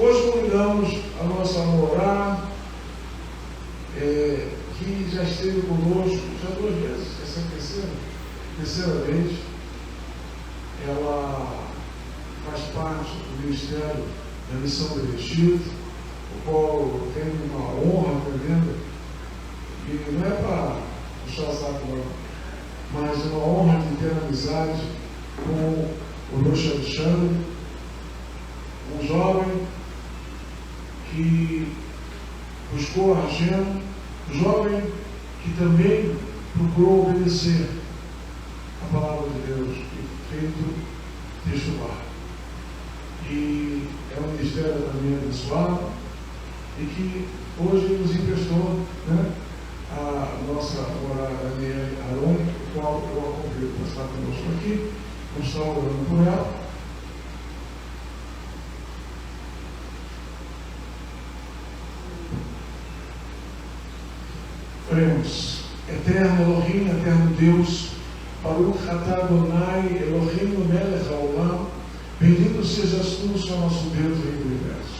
Hoje convidamos a nossa Morá, que já esteve conosco já 2 vezes, essa é a terceira vez. Ela faz parte do Ministério da Missão do Vestido, o qual eu tenho uma honra tremenda, e não é para puxar saco não, mas é uma honra de ter amizade com o Roxo Alexandre, um jovem que buscou a agenda, um jovem que também procurou obedecer a palavra de Deus e feito testemunhar. E é um ministério também abençoado e que hoje nos emprestou, né, a nossa morada Daniela Aroni, o qual eu a convido para estar conosco aqui, vamos estar orando por ela. Oremos. Eterno Elohim, eterno Deus, Baruch atah Adonai Elohim melech haolam, bendito sejas tu, Senhor nosso Deus, Rei do Universo.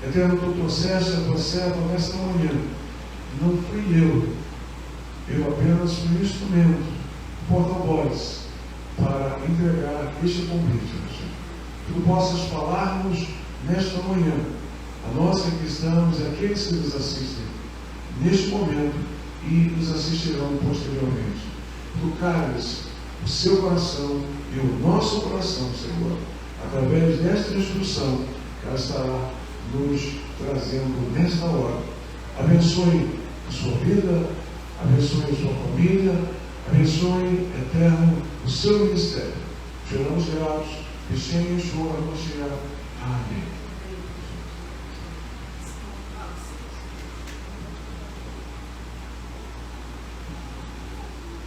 Eterno, tu trouxeste a tua serva nesta manhã. Não fui eu apenas fui um instrumento, porta-voz, para entregar este convite. Que tu possas falar-nos nesta manhã, a nós que aqui estamos e aqueles que nos assistem neste momento e nos assistirão posteriormente. Tu calhes o seu coração e o nosso coração, Senhor, através desta instrução que ela estará nos trazendo nesta hora. Abençoe a sua vida, abençoe a sua família, abençoe, eterno, o seu ministério. Choramos gratos, Bishem Yeshua HaMashiach. Amém.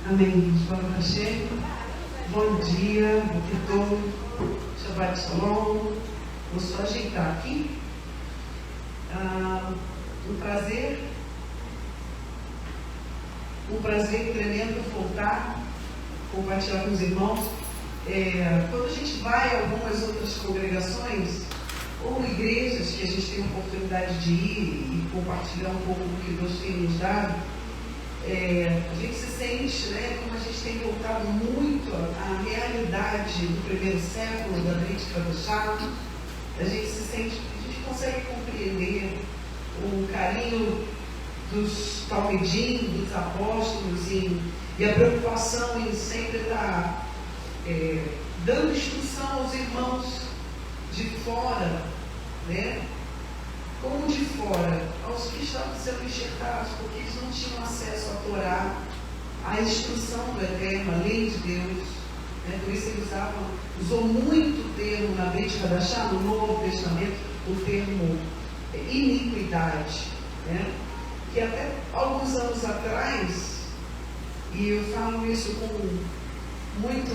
Amém. Shalom Hashem. Bom dia, Bom Shabbat Shalom. Vou só ajeitar aqui. Um prazer tremendo voltar, compartilhar com os irmãos. Quando a gente vai a algumas outras congregações ou igrejas que a gente tem a oportunidade de ir e compartilhar um pouco do que Deus tem nos dado, a gente se sente, né, como a gente tem voltado muito à realidade do primeiro século, da Brit Hadashah. A gente se sente, a gente consegue compreender o carinho dos talmidim, dos apóstolos e a preocupação em sempre estar dando instrução aos irmãos de fora, né? Como de fora, aos que estavam sendo enxertados, porque eles não tinham acesso à Torá, à instrução do Eterno, à lei de Deus. Né? Por isso ele usou muito o termo na Brit Hadashah, no Novo Testamento, o termo iniquidade. Né? Que até alguns anos atrás, e eu falo isso com muita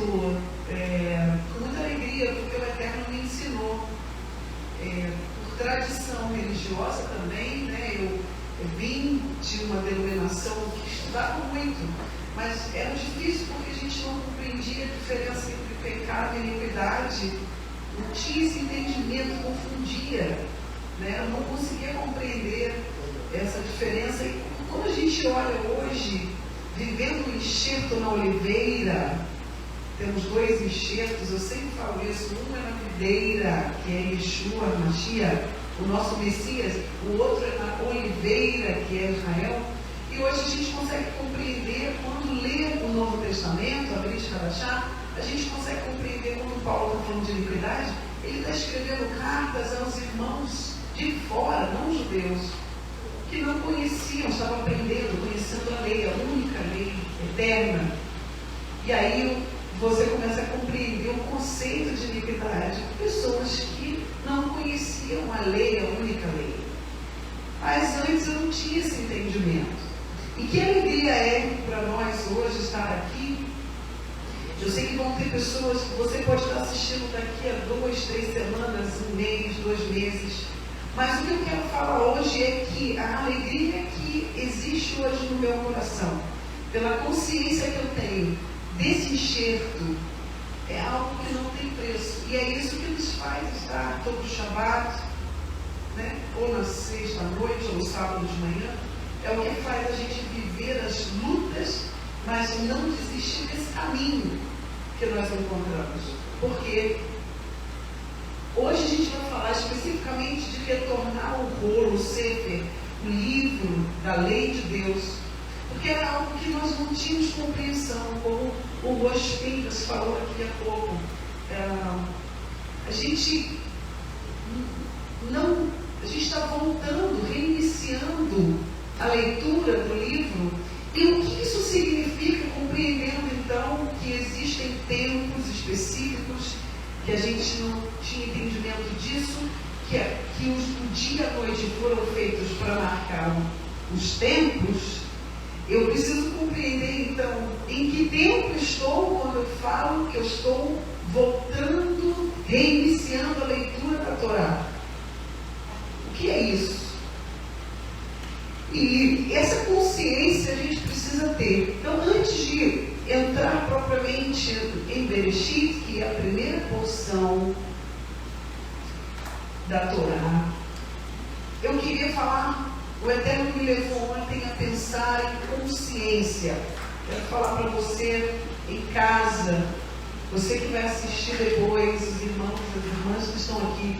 alegria, porque o Eterno me ensinou. Por tradição religiosa também, né? Eu vim de uma denominação que estudava muito, mas era difícil porque a gente não compreendia a diferença entre pecado e iniquidade, não tinha esse entendimento, confundia, né? Eu não conseguia compreender essa diferença. E quando a gente olha hoje, vivendo o enxerto na oliveira, temos 2 enxertos, eu sempre falo isso, um é na videira, que é Yeshua HaMashiach, o nosso Messias, o outro é na oliveira, que é Israel. E hoje a gente consegue compreender, quando lê o Novo Testamento, a Brit Hadashah, a gente consegue compreender quando Paulo está falando de iniquidade, ele está escrevendo cartas aos irmãos de fora, não judeus, que não conheciam, estavam aprendendo, conhecendo a lei, a única lei eterna. E aí você começa a compreender o conceito de iniquidade, pessoas que não conheciam a lei, a única lei. Mas antes eu não tinha esse entendimento. E que alegria é para nós hoje estar aqui. Eu sei que vão ter pessoas que você pode estar assistindo daqui a 2, 3 semanas, 1 mês, 2 meses. Mas o que eu quero falar hoje é que a alegria que existe hoje no meu coração, pela consciência que eu tenho desse enxerto, é algo que não tem preço. E é isso que nos faz estar todo Shabbat né? Ou na sexta à noite, ou no sábado de manhã, é o que faz a gente viver as lutas, mas não desistir desse caminho que nós encontramos. Porque hoje a gente vai falar especificamente de retornar o rolo, o sefer, o livro da lei de Deus, porque era algo que nós não tínhamos compreensão, como o Rosh Pintas falou aqui há pouco. A gente está voltando, reiniciando a leitura do livro. E o que isso significa, compreendendo então que existem tempos específicos, que a gente não tinha entendimento disso, que o dia e a noite foram feitos para marcar os tempos. Eu preciso compreender então em que tempo estou quando eu falo que eu estou voltando, reiniciando a leitura da Torá. O que é isso? E essa consciência a gente precisa ter. Então, antes de entrar propriamente em Bereshit, que é a primeira porção da Torá, eu queria falar, o Eterno me levou ontem a pensar em consciência. Quero falar para você em casa, você que vai assistir depois, os irmãos e as irmãs que estão aqui.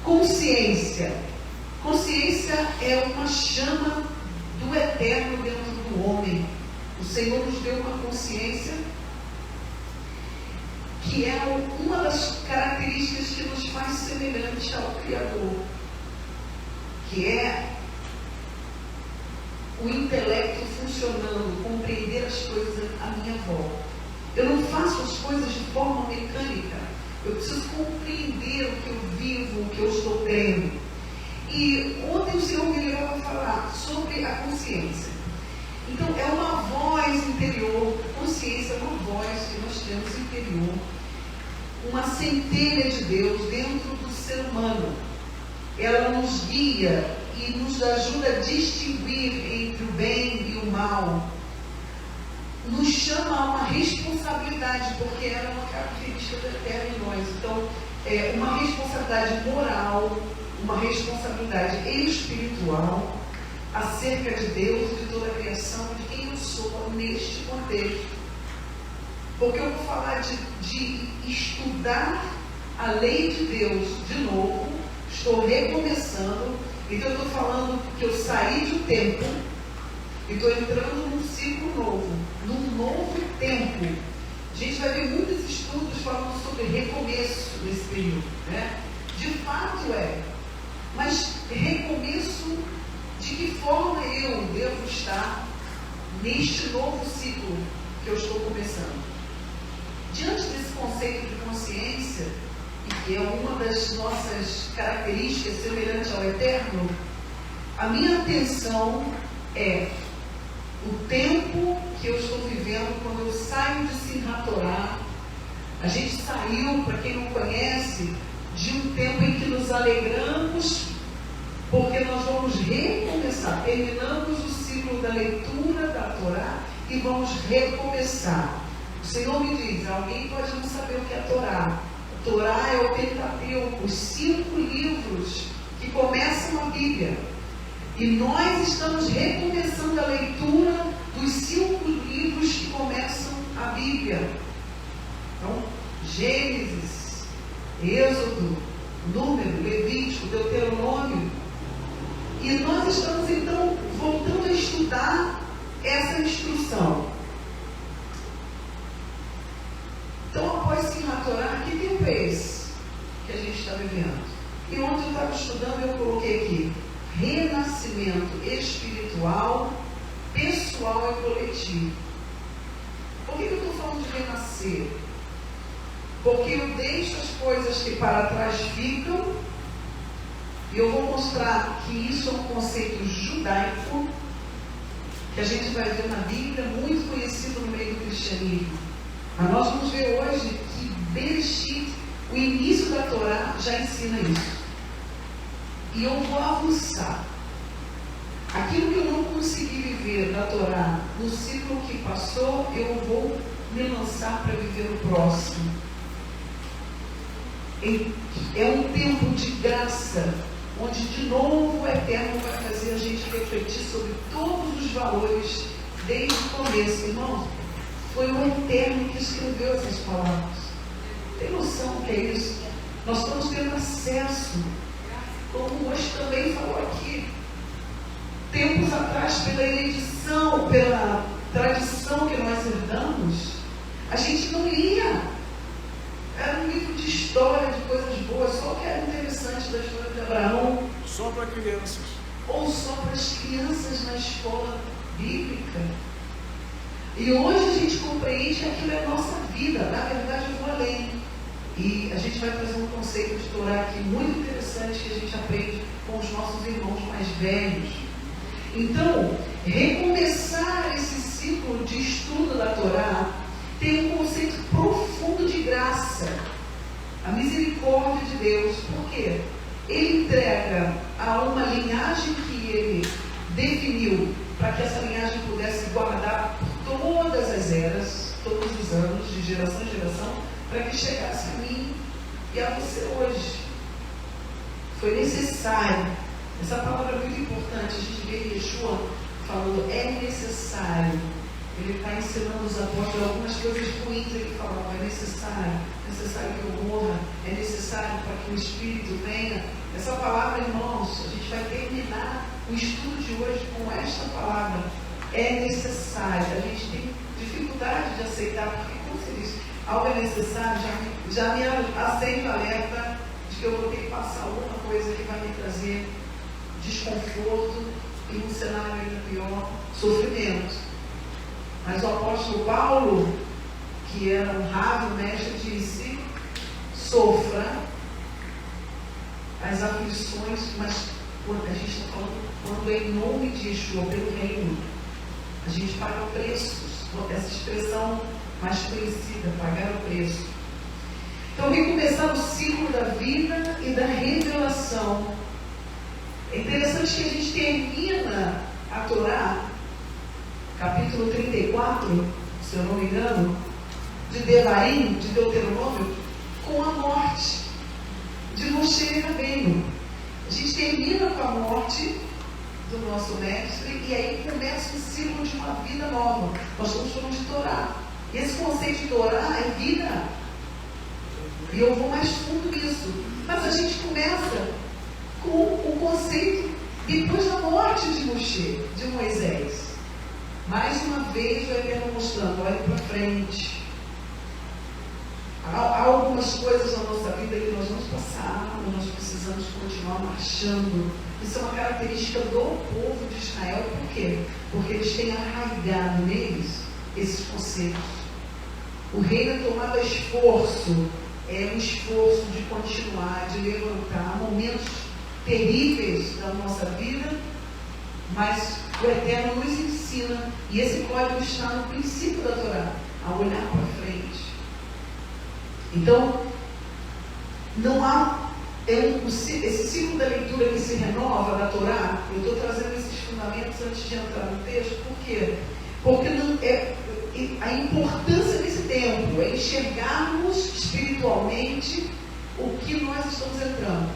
Consciência. Consciência é uma chama do Eterno dentro do homem. O Senhor nos deu uma consciência que é uma das características que nos faz semelhante ao Criador, que é o intelecto funcionando, compreender as coisas à minha volta. Eu não faço as coisas de forma mecânica. Eu preciso compreender o que eu vivo, o que eu estou tendo. E ontem o Senhor me levou a falar sobre a consciência. Então, é uma voz interior, consciência é uma voz que nós temos interior, uma centelha de Deus dentro do ser humano. Ela nos guia e nos ajuda a distinguir entre o bem e o mal. Nos chama a uma responsabilidade, porque ela é uma característica do Eterno em nós. Então, é uma responsabilidade moral, uma responsabilidade espiritual acerca de Deus e de toda a criação, de quem eu sou neste contexto. Porque eu vou falar de estudar a lei de Deus de novo, estou recomeçando, então eu estou falando que eu saí de um tempo e estou entrando num ciclo novo, num novo tempo. A gente vai ver muitos estudos falando sobre recomeço nesse período, né? De fato é, mas recomeço de que forma eu devo estar neste novo ciclo que eu estou começando. Diante desse conceito de consciência, e que é uma das nossas características semelhante ao Eterno, a minha atenção é o tempo que eu estou vivendo quando eu saio de Simchat Torah. A gente saiu, para quem não conhece, de um tempo em que nos alegramos, porque nós vamos recomeçar. Terminamos o ciclo da leitura da Torá e vamos recomeçar. O Senhor me diz, alguém pode não saber o que é a Torá. A Torá é o Pentateuco, os 5 livros que começam a Bíblia. E nós estamos recomeçando a leitura dos 5 livros que começam a Bíblia. Então, Gênesis, Êxodo, Número, Levítico, Deuteronômio. E nós estamos então voltando a estudar essa instrução. Então, após Simchat Torah, que tempo é esse que a gente está vivendo? E ontem eu estava estudando e eu coloquei aqui: renascimento espiritual, pessoal e coletivo. Por que eu estou falando de renascer? Porque eu deixo as coisas que para trás ficam, e eu vou mostrar que isso é um conceito judaico, que a gente vai ver na Bíblia, muito conhecido no meio do cristianismo. Mas nós vamos ver hoje que Bereshit, o início da Torá, já ensina isso. E eu vou avançar. Aquilo que eu não consegui viver da Torá no ciclo que passou, eu vou me lançar para viver o próximo. É um tempo de graça onde de novo o Eterno vai fazer a gente refletir sobre todos os valores desde o começo. Irmão, foi o Eterno que escreveu essas palavras. Tem noção do que é isso? Nós estamos tendo acesso, como hoje também falou aqui, tempos atrás, pela erudição, pela tradição que nós herdamos, a gente não lia. Era um livro de história, de coisas boas, só o que era interessante da história de Abraão. Só para crianças. Ou só para as crianças na escola bíblica. E hoje a gente compreende que aquilo é nossa vida. Na verdade, eu vou além. E a gente vai trazer um conceito de Torá aqui muito interessante que a gente aprende com os nossos irmãos mais velhos. Então, recomeçar esse ciclo de estudo da Torá tem um conceito profundo de graça, a misericórdia de Deus. Por quê? Ele entrega a uma linhagem que ele definiu para que essa linhagem pudesse guardar por todas as eras, todos os anos, de geração em geração, para que chegasse a mim e a você hoje. Foi necessário. Essa palavra é muito importante. A gente vê Yeshua falando, é necessário. Ele está ensinando os apóstolos algumas coisas ruins. Ele falava, é necessário que eu morra, é necessário para que o Espírito venha. Essa palavra, irmãos, a gente vai terminar o estudo de hoje com esta palavra. É necessário. A gente tem dificuldade de aceitar, porque como se diz, algo é necessário, já me acende o alerta de que eu vou ter que passar alguma coisa que vai me trazer desconforto e um cenário ainda pior, sofrimento. Mas o apóstolo Paulo, que era um rádio mestre, disse, sofra as aflições, mas quando a gente está falando, quando é em nome de Yeshua, pelo reino, a gente paga preços. Essa expressão mais conhecida, pagar o preço. Então, recomeçar o ciclo da vida e da revelação. É interessante que a gente termina a Torá, capítulo 34, se eu não me engano, de Devarim, de Deuteronômio, com a morte de Moshe Rabbeinu. A gente termina com a morte do nosso mestre e aí começa o ciclo de uma vida nova. Nós estamos falando de Torá. E esse conceito de Torá é vida. E eu vou mais fundo nisso. Mas a gente começa com o conceito depois da morte de Moshe, de Moisés. Mais uma vez o Eterno mostrando, olha para frente. Há algumas coisas na nossa vida que nós vamos passar, mas nós precisamos continuar marchando. Isso é uma característica do povo de Israel. Por quê? Porque eles têm arraigado neles esses conceitos. O reino é tomado a esforço, é um esforço de continuar, de levantar momentos terríveis da nossa vida, mas o Eterno nos ensina, e esse código está no princípio da Torá, a olhar para frente. Então, não há esse ciclo da leitura que se renova da Torá. Eu estou trazendo esses fundamentos antes de entrar no texto. Por quê? Porque a importância desse tempo é enxergarmos espiritualmente o que nós estamos entrando.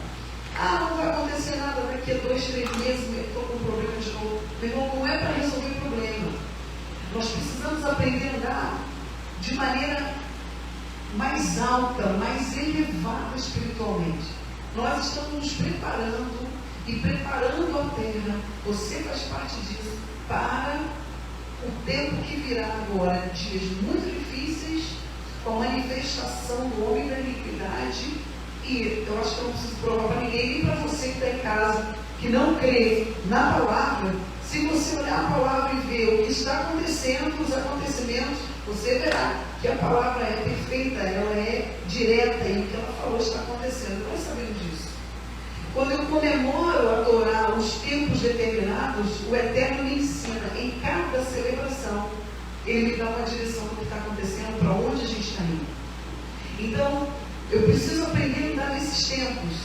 Não vai acontecer nada daqui a 2, 3 meses, eu estou com um problema de novo. Meu irmão, não é para resolver o problema. Nós precisamos aprender a andar de maneira mais alta, mais elevada espiritualmente. Nós estamos nos preparando e preparando a terra. Você faz parte disso para o tempo que virá agora, dias muito difíceis, com a manifestação do homem da iniquidade. E eu acho que eu não preciso provar para ninguém, nem para você que está em casa, que não crê na palavra. Se você olhar a palavra e ver o que está acontecendo, os acontecimentos, você verá que a palavra é perfeita, ela é direta e o que ela falou está acontecendo. Nós sabemos disso. Quando eu comemoro a Torá, os tempos determinados, o Eterno me ensina em cada celebração. Ele me dá uma direção do que está acontecendo, para onde a gente está indo. Então, eu preciso aprender a andar nesses tempos.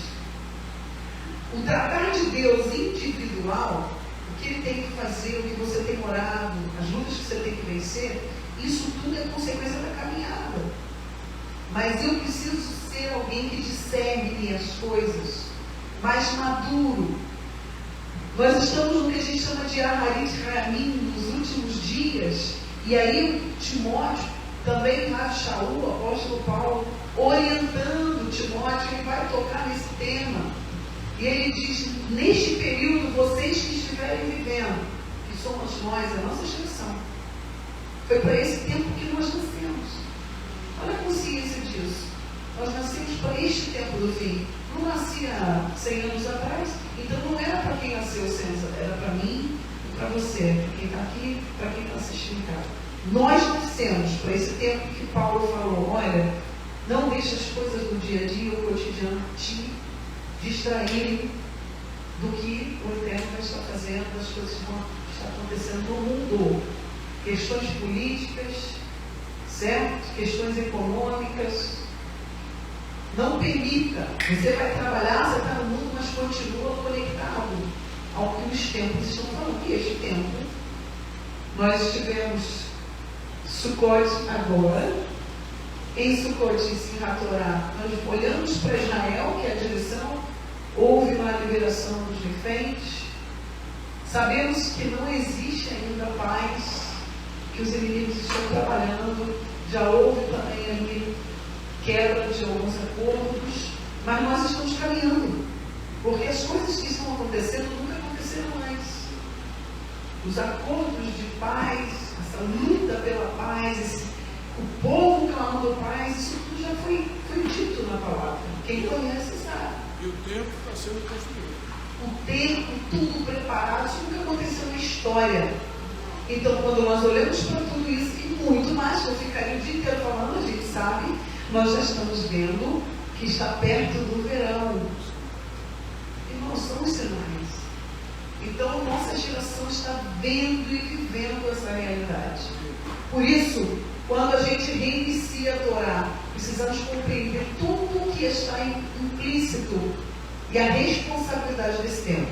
O tratar de Deus individual, o que Ele tem que fazer, o que você tem orado, as lutas que você tem que vencer, isso tudo é consequência da caminhada. Mas eu preciso ser alguém que discerne as coisas. mais maduro. Nós estamos no que a gente chama de Aharit Ramim, nos últimos dias. E aí Timóteo, também lá de Shaul, o apóstolo Paulo, orientando Timóteo, ele vai tocar nesse tema. E ele diz, neste período, vocês que estiverem vivendo, que somos nós, a nossa geração, foi para esse tempo que nós nascemos. Olha a consciência disso. Nós nascemos para este tempo do fim. Não nasci há 100 anos atrás, então não era para quem nasceu 100 anos, era para mim e para você, para quem está aqui, para quem está assistindo em casa. Nós nascemos para esse tempo que Paulo falou, olha, não deixe as coisas do dia a dia, o cotidiano, te distraírem do que o Eterno vai estar fazendo, das coisas que vão estar acontecendo no mundo. Questões políticas, certo? Questões econômicas. Não permita. Você vai trabalhar, você está no mundo, mas continua conectado ao que os tempos estão falando. E este tempo, nós tivemos Sukkot agora. Em Sukkot e em Hatorá, nós olhamos para Israel, que é a direção, houve uma liberação dos reféns. Sabemos que não existe ainda paz, que os inimigos estão trabalhando, já houve também ali quebra de alguns acordos, mas nós estamos caminhando, porque as coisas que estão acontecendo nunca aconteceram antes. Os acordos de paz, essa luta pela paz, o povo clamando paz, isso tudo já foi dito na palavra. Quem conhece sabe. E o tempo está sendo construído. O tempo, tudo preparado, isso nunca aconteceu na história. Então, quando nós olhamos para tudo isso, e muito mais, que eu ficaria o dia inteiro falando, a gente sabe, nós já estamos vendo que está perto do verão. E não são os sinais. Então, nossa geração está vendo e vivendo essa realidade. Por isso, quando a gente reinicia a Torá, precisamos compreender tudo o que está implícito e a responsabilidade desse tempo.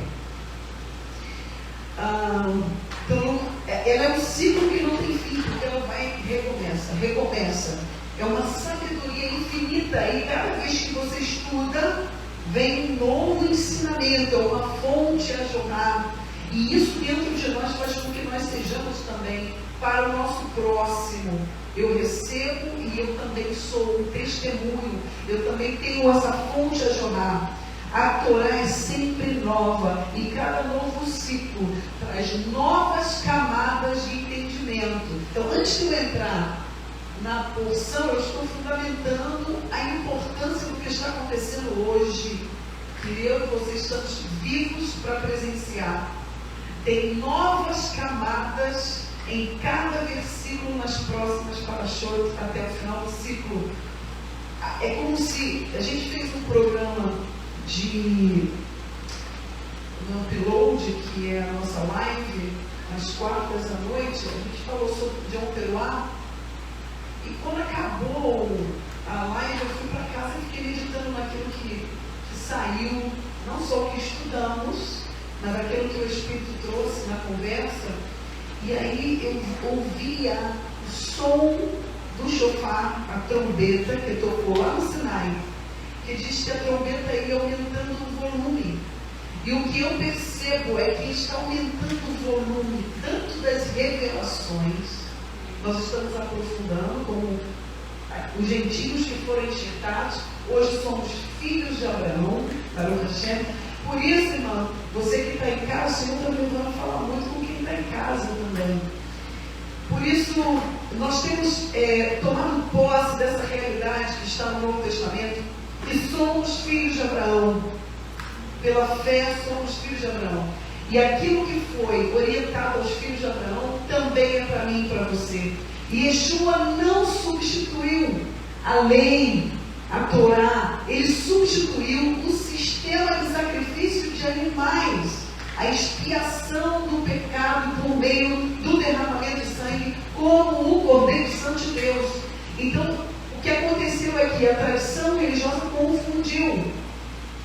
Então, ela é um ciclo que não tem fim, porque ela vai e recomeça. É uma sabedoria infinita e cada vez que você estuda, vem um novo ensinamento, é uma fonte a jorrar. E isso dentro de nós faz com que nós sejamos também para o nosso próximo. Eu recebo e eu também sou um testemunho. Eu também tenho essa fonte a jorrar. A Torá é sempre nova e cada novo ciclo traz novas camadas de entendimento. Então, antes de eu entrar na porção, eu estou fundamentando a importância do que está acontecendo hoje, que eu e você estamos vivos para presenciar. Tem novas camadas em cada versículo nas próximas parashot até o final do ciclo. É como se a gente fez um programa de upload, que é a nossa live, às quartas à noite, a gente falou sobre Yom Teruah, e quando acabou a live, eu fui para casa e fiquei meditando naquilo que saiu, não só o que estudamos, mas aquilo que o Espírito trouxe na conversa. E aí eu ouvia o som do shofar, a trombeta que tocou lá no Sinai, que diz que a trombeta ia aumentando o volume. E o que eu percebo é que está aumentando o volume tanto das revelações, nós estamos aprofundando como os gentios que foram enxertados, hoje somos filhos de Abraão, Baruch Hashem. Por isso, irmão, você que está em casa, o Senhor também vai falar muito com quem está em casa também. Por isso, nós temos tomado posse dessa realidade que está no Novo Testamento, que somos filhos de Abraão. Pela fé, somos filhos de Abraão. E aquilo que foi orientado aos filhos de Abraão, também é para mim e para você. E Yeshua não substituiu a lei, a Torá. Ele substituiu o sistema de sacrifício de animais, a expiação do pecado por meio do derramamento de sangue, como o Cordeiro Santo de Deus. Então, o que aconteceu é que a tradição religiosa confundiu,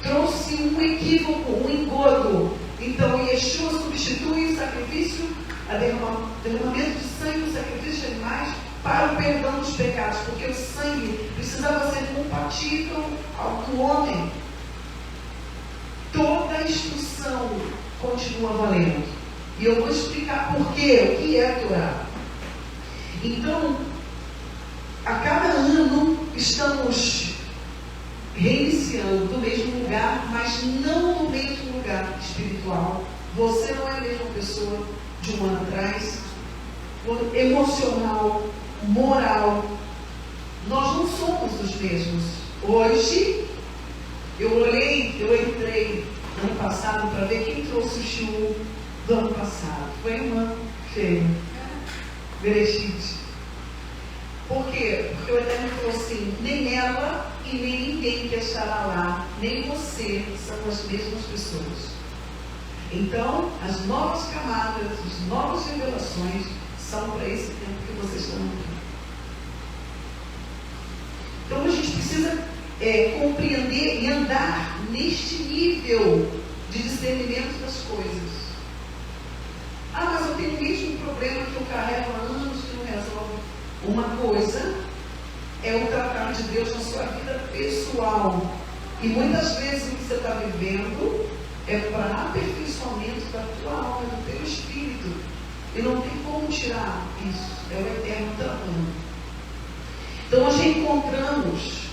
trouxe um equívoco, um engodo. Então, Yeshua substitui o sacrifício, derramamento de sangue, o sacrifício de animais, para o perdão dos pecados, porque o sangue precisava ser compatível ao do homem. a instrução continua valendo. E eu vou explicar por quê, o que é a Torá. Então, a cada ano estamos reiniciando do mesmo lugar, mas não no mesmo lugar espiritual. Você não é a mesma pessoa de um ano atrás. Emocional, moral, nós não somos os mesmos. Hoje, eu entrei ano passado para ver quem trouxe o shiur do ano passado. Foi a irmã Feia, Berechite. Por quê? Porque o Eterno falou assim: nem ela e nem ninguém que estará lá, nem você, são as mesmas pessoas. Então, as novas camadas, as novas revelações são para esse tempo que vocês estão aqui. Então, a gente precisa compreender e andar neste nível de discernimento das coisas. Ah, mas eu tenho o mesmo problema que eu carrego há anos que não resolve. Uma coisa é o tratar de Deus na sua vida pessoal. E muitas vezes o que você está vivendo é para aperfeiçoamento da tua alma, do teu espírito. E não tem como tirar isso. É o Eterno tratando. Então nós encontramos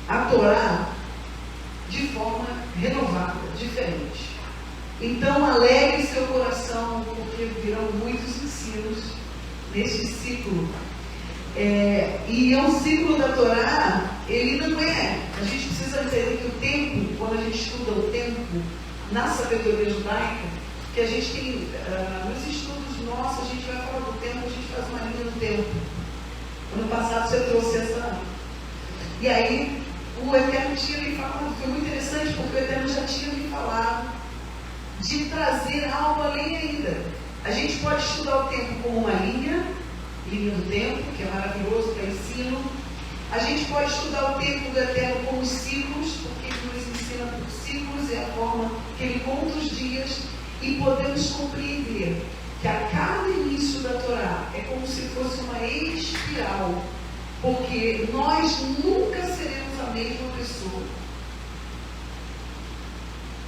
a Torá de forma renovada, diferente. Então alegre seu coração, porque virão muitos ensinos neste ciclo. E o ciclo da Torá, ele não é. A gente precisa entender que o tempo, quando a gente estuda o tempo na sabedoria judaica, que a gente tem, nos estudos nossos, a gente vai falar do tempo, a gente faz uma linha do tempo. Ano passado você trouxe essa. E aí, o Eterno tinha me falado, foi muito interessante, porque o Eterno já tinha me falado de trazer algo além ainda. A gente pode estudar o tempo como uma linha do tempo, que é maravilhoso para ensino. A gente pode estudar o tempo do Eterno como ciclos, porque ele nos ensina por ciclos, é a forma que ele conta os dias, e podemos compreender que a cada início da Torá é como se fosse uma espiral, porque nós nunca seremos a mesma pessoa.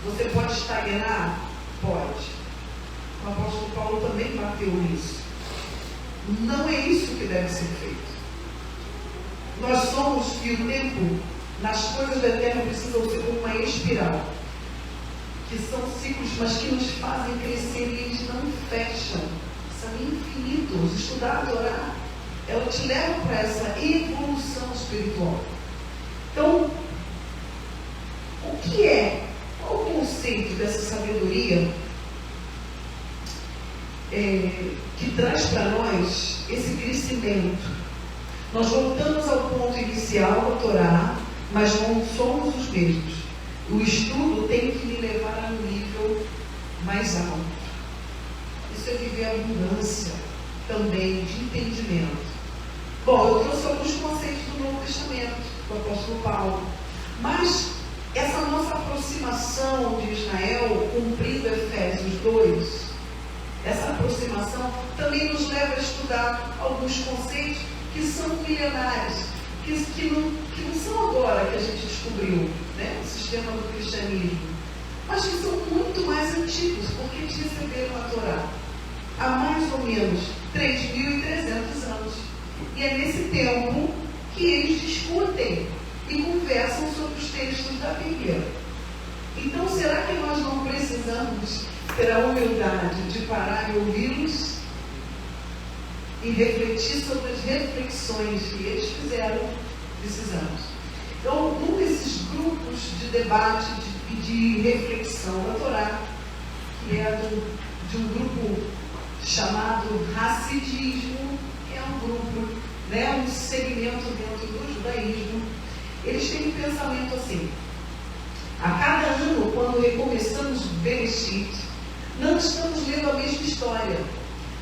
Você pode estagnar? Pode. O apóstolo Paulo também bateu nisso. Não é isso que deve ser feito. Nós somos, e o tempo nas coisas do Eterno precisam ser como uma espiral, que são ciclos, mas que nos fazem crescer e eles não fecham, são infinitos. Estudar a Torá, ela te leva para essa evolução espiritual. Então, o que é? Qual o conceito dessa sabedoria que traz para nós esse crescimento? Nós voltamos ao ponto inicial da Torá, mas não somos os mesmos. O estudo tem que me levar a um nível mais alto. Isso é viver a abundância também de entendimento. Bom, eu trouxe alguns conceitos do Novo Testamento, do apóstolo Paulo. Mas essa nossa aproximação de Israel, cumprindo Efésios 2, essa aproximação também nos leva a estudar alguns conceitos que são milenares, que não são agora que a gente descobriu, né, o sistema do cristianismo, mas que são muito mais antigos, porque eles receberam a Torá há mais ou menos 3.300 anos. E é nesse tempo que eles discutem e conversam sobre os textos da Bíblia. Então, será que nós não precisamos ter a humildade de parar e ouvi-los e refletir sobre as reflexões que eles fizeram? Precisamos. Então, um desses grupos de debate e de reflexão da Torá, que é de um grupo chamado Hassidismo, que é um grupo, né, um segmento dentro do judaísmo, eles têm um pensamento assim: a cada ano, quando recomeçamos Bereshit, não estamos lendo a mesma história.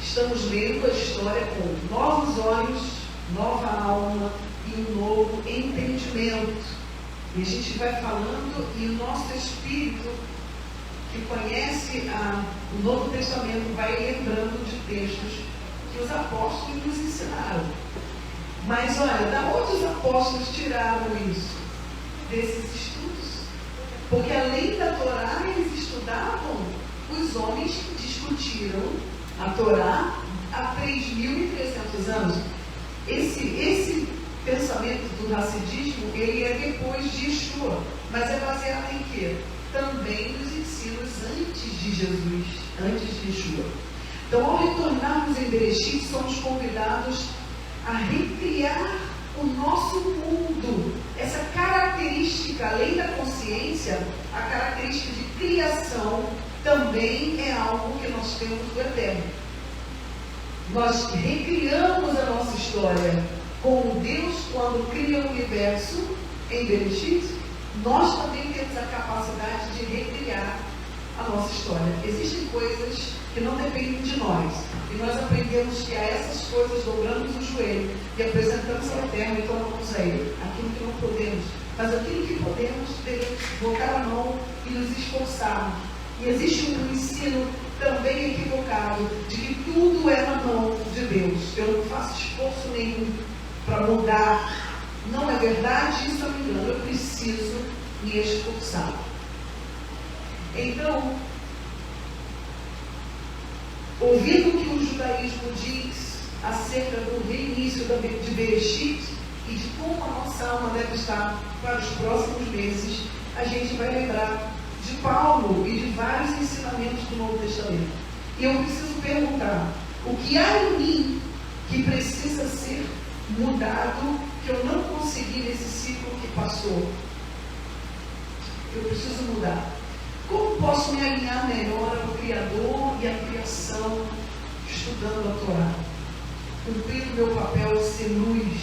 Estamos lendo a história com novos olhos, nova alma e um novo entendimento. E a gente vai falando e o nosso espírito, que conhece o Novo Testamento, vai lembrando de textos que os apóstolos nos ensinaram. Mas olha, da onde os apóstolos tiraram isso? Desses estudos. Porque além da Torá, eles estudavam os homens que discutiram a Torá há 3.300 anos. Esse pensamento do racidismo, ele é depois de Yeshua, mas é baseado em quê? Também nos ensinos antes de Jesus, antes de Yeshua. Então, ao retornarmos em Bereshit, somos convidados a recriar o nosso mundo. Essa característica, além da consciência, a característica de criação também é algo que nós temos do Eterno. Nós recriamos a nossa história como Deus, quando cria o universo em Bereshit, nós também temos a capacidade de recriar a nossa história. Existem coisas que não dependem de nós, e nós aprendemos que a essas coisas dobramos o joelho e apresentamos ao Eterno e clamamos a Ele. Aquilo que não podemos, mas aquilo que podemos, devemos botar a mão e nos esforçarmos. E existe um ensino também equivocado de que tudo é na mão de Deus. Eu não faço esforço nenhum para mudar. Não é verdade, isso é um engano. Eu preciso me esforçar. Então, ouvindo o que o judaísmo diz acerca do reinício de Bereshit e de como a nossa alma deve estar para os próximos meses, a gente vai lembrar de Paulo e de vários ensinamentos do Novo Testamento. E eu preciso perguntar, o que há em mim que precisa ser mudado, que eu não consegui nesse ciclo que passou? Eu preciso mudar. Como posso me alinhar melhor ao Criador e à criação, estudando a Torá? Cumprindo meu papel de ser luz,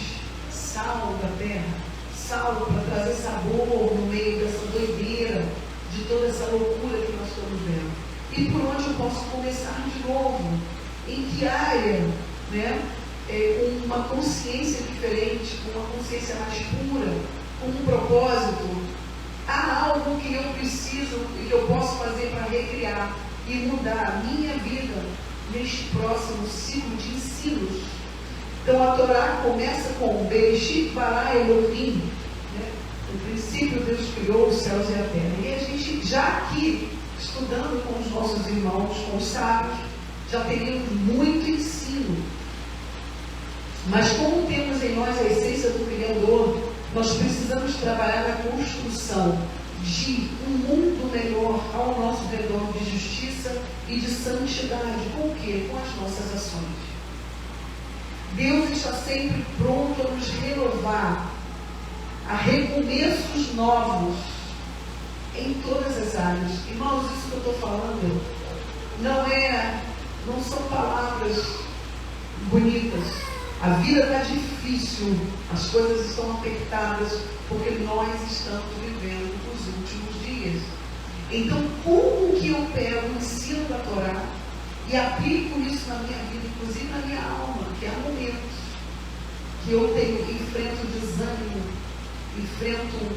sal da terra, sal para trazer sabor no meio dessa doideira, de toda essa loucura que nós estamos vendo. E por onde eu posso começar de novo? Em que área, né? Com uma consciência diferente, com uma consciência mais pura, com um propósito. Há algo que eu preciso e que eu posso fazer para recriar e mudar a minha vida neste próximo ciclo de ensinos. Então a Torá começa com Bereshit bara Elohim, né? No princípio Deus criou os céus e a terra. E a gente já aqui, estudando com os nossos irmãos, com os sábios, já teríamos muito ensino. Mas como temos em nós a essência do Criador, nós precisamos trabalhar na construção de um mundo melhor ao nosso redor, de justiça e de santidade. Com o quê? Com as nossas ações. Deus está sempre pronto a nos renovar, a recomeços novos em todas as áreas. Irmãos, isso que eu estou falando não são palavras bonitas. A vida está difícil, as coisas estão apertadas, porque nós estamos vivendo os últimos dias. Então, como que eu pego o ensino da Torá e aplico isso na minha vida, inclusive na minha alma, que há momentos que eu enfrento desânimo, enfrento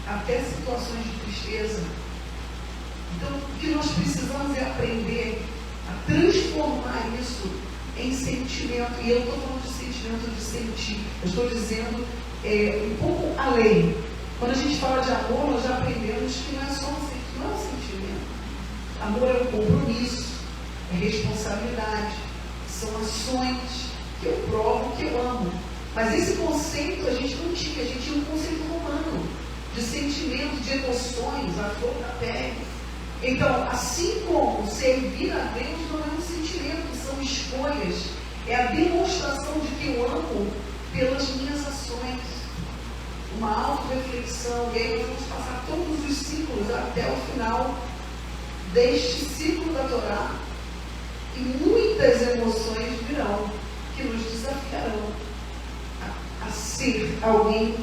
até situações de tristeza. Então, o que nós precisamos é aprender a transformar isso em sentimento. E eu estou falando de sentimento de sentir. Eu estou dizendo um pouco além. Quando a gente fala de amor, nós já aprendemos que não é só um sentimento. Amor é um compromisso, é responsabilidade, são ações que eu provo que eu amo. Mas esse conceito a gente não tinha, a gente tinha um conceito romano de sentimento, de emoções, a flor da pele. Então, assim como servir a Deus não é um sentimento, são escolhas, é a demonstração de que eu amo pelas minhas ações, uma auto-reflexão. E aí nós vamos passar todos os ciclos até o final deste ciclo da Torá, e muitas emoções virão que nos desafiarão a ser alguém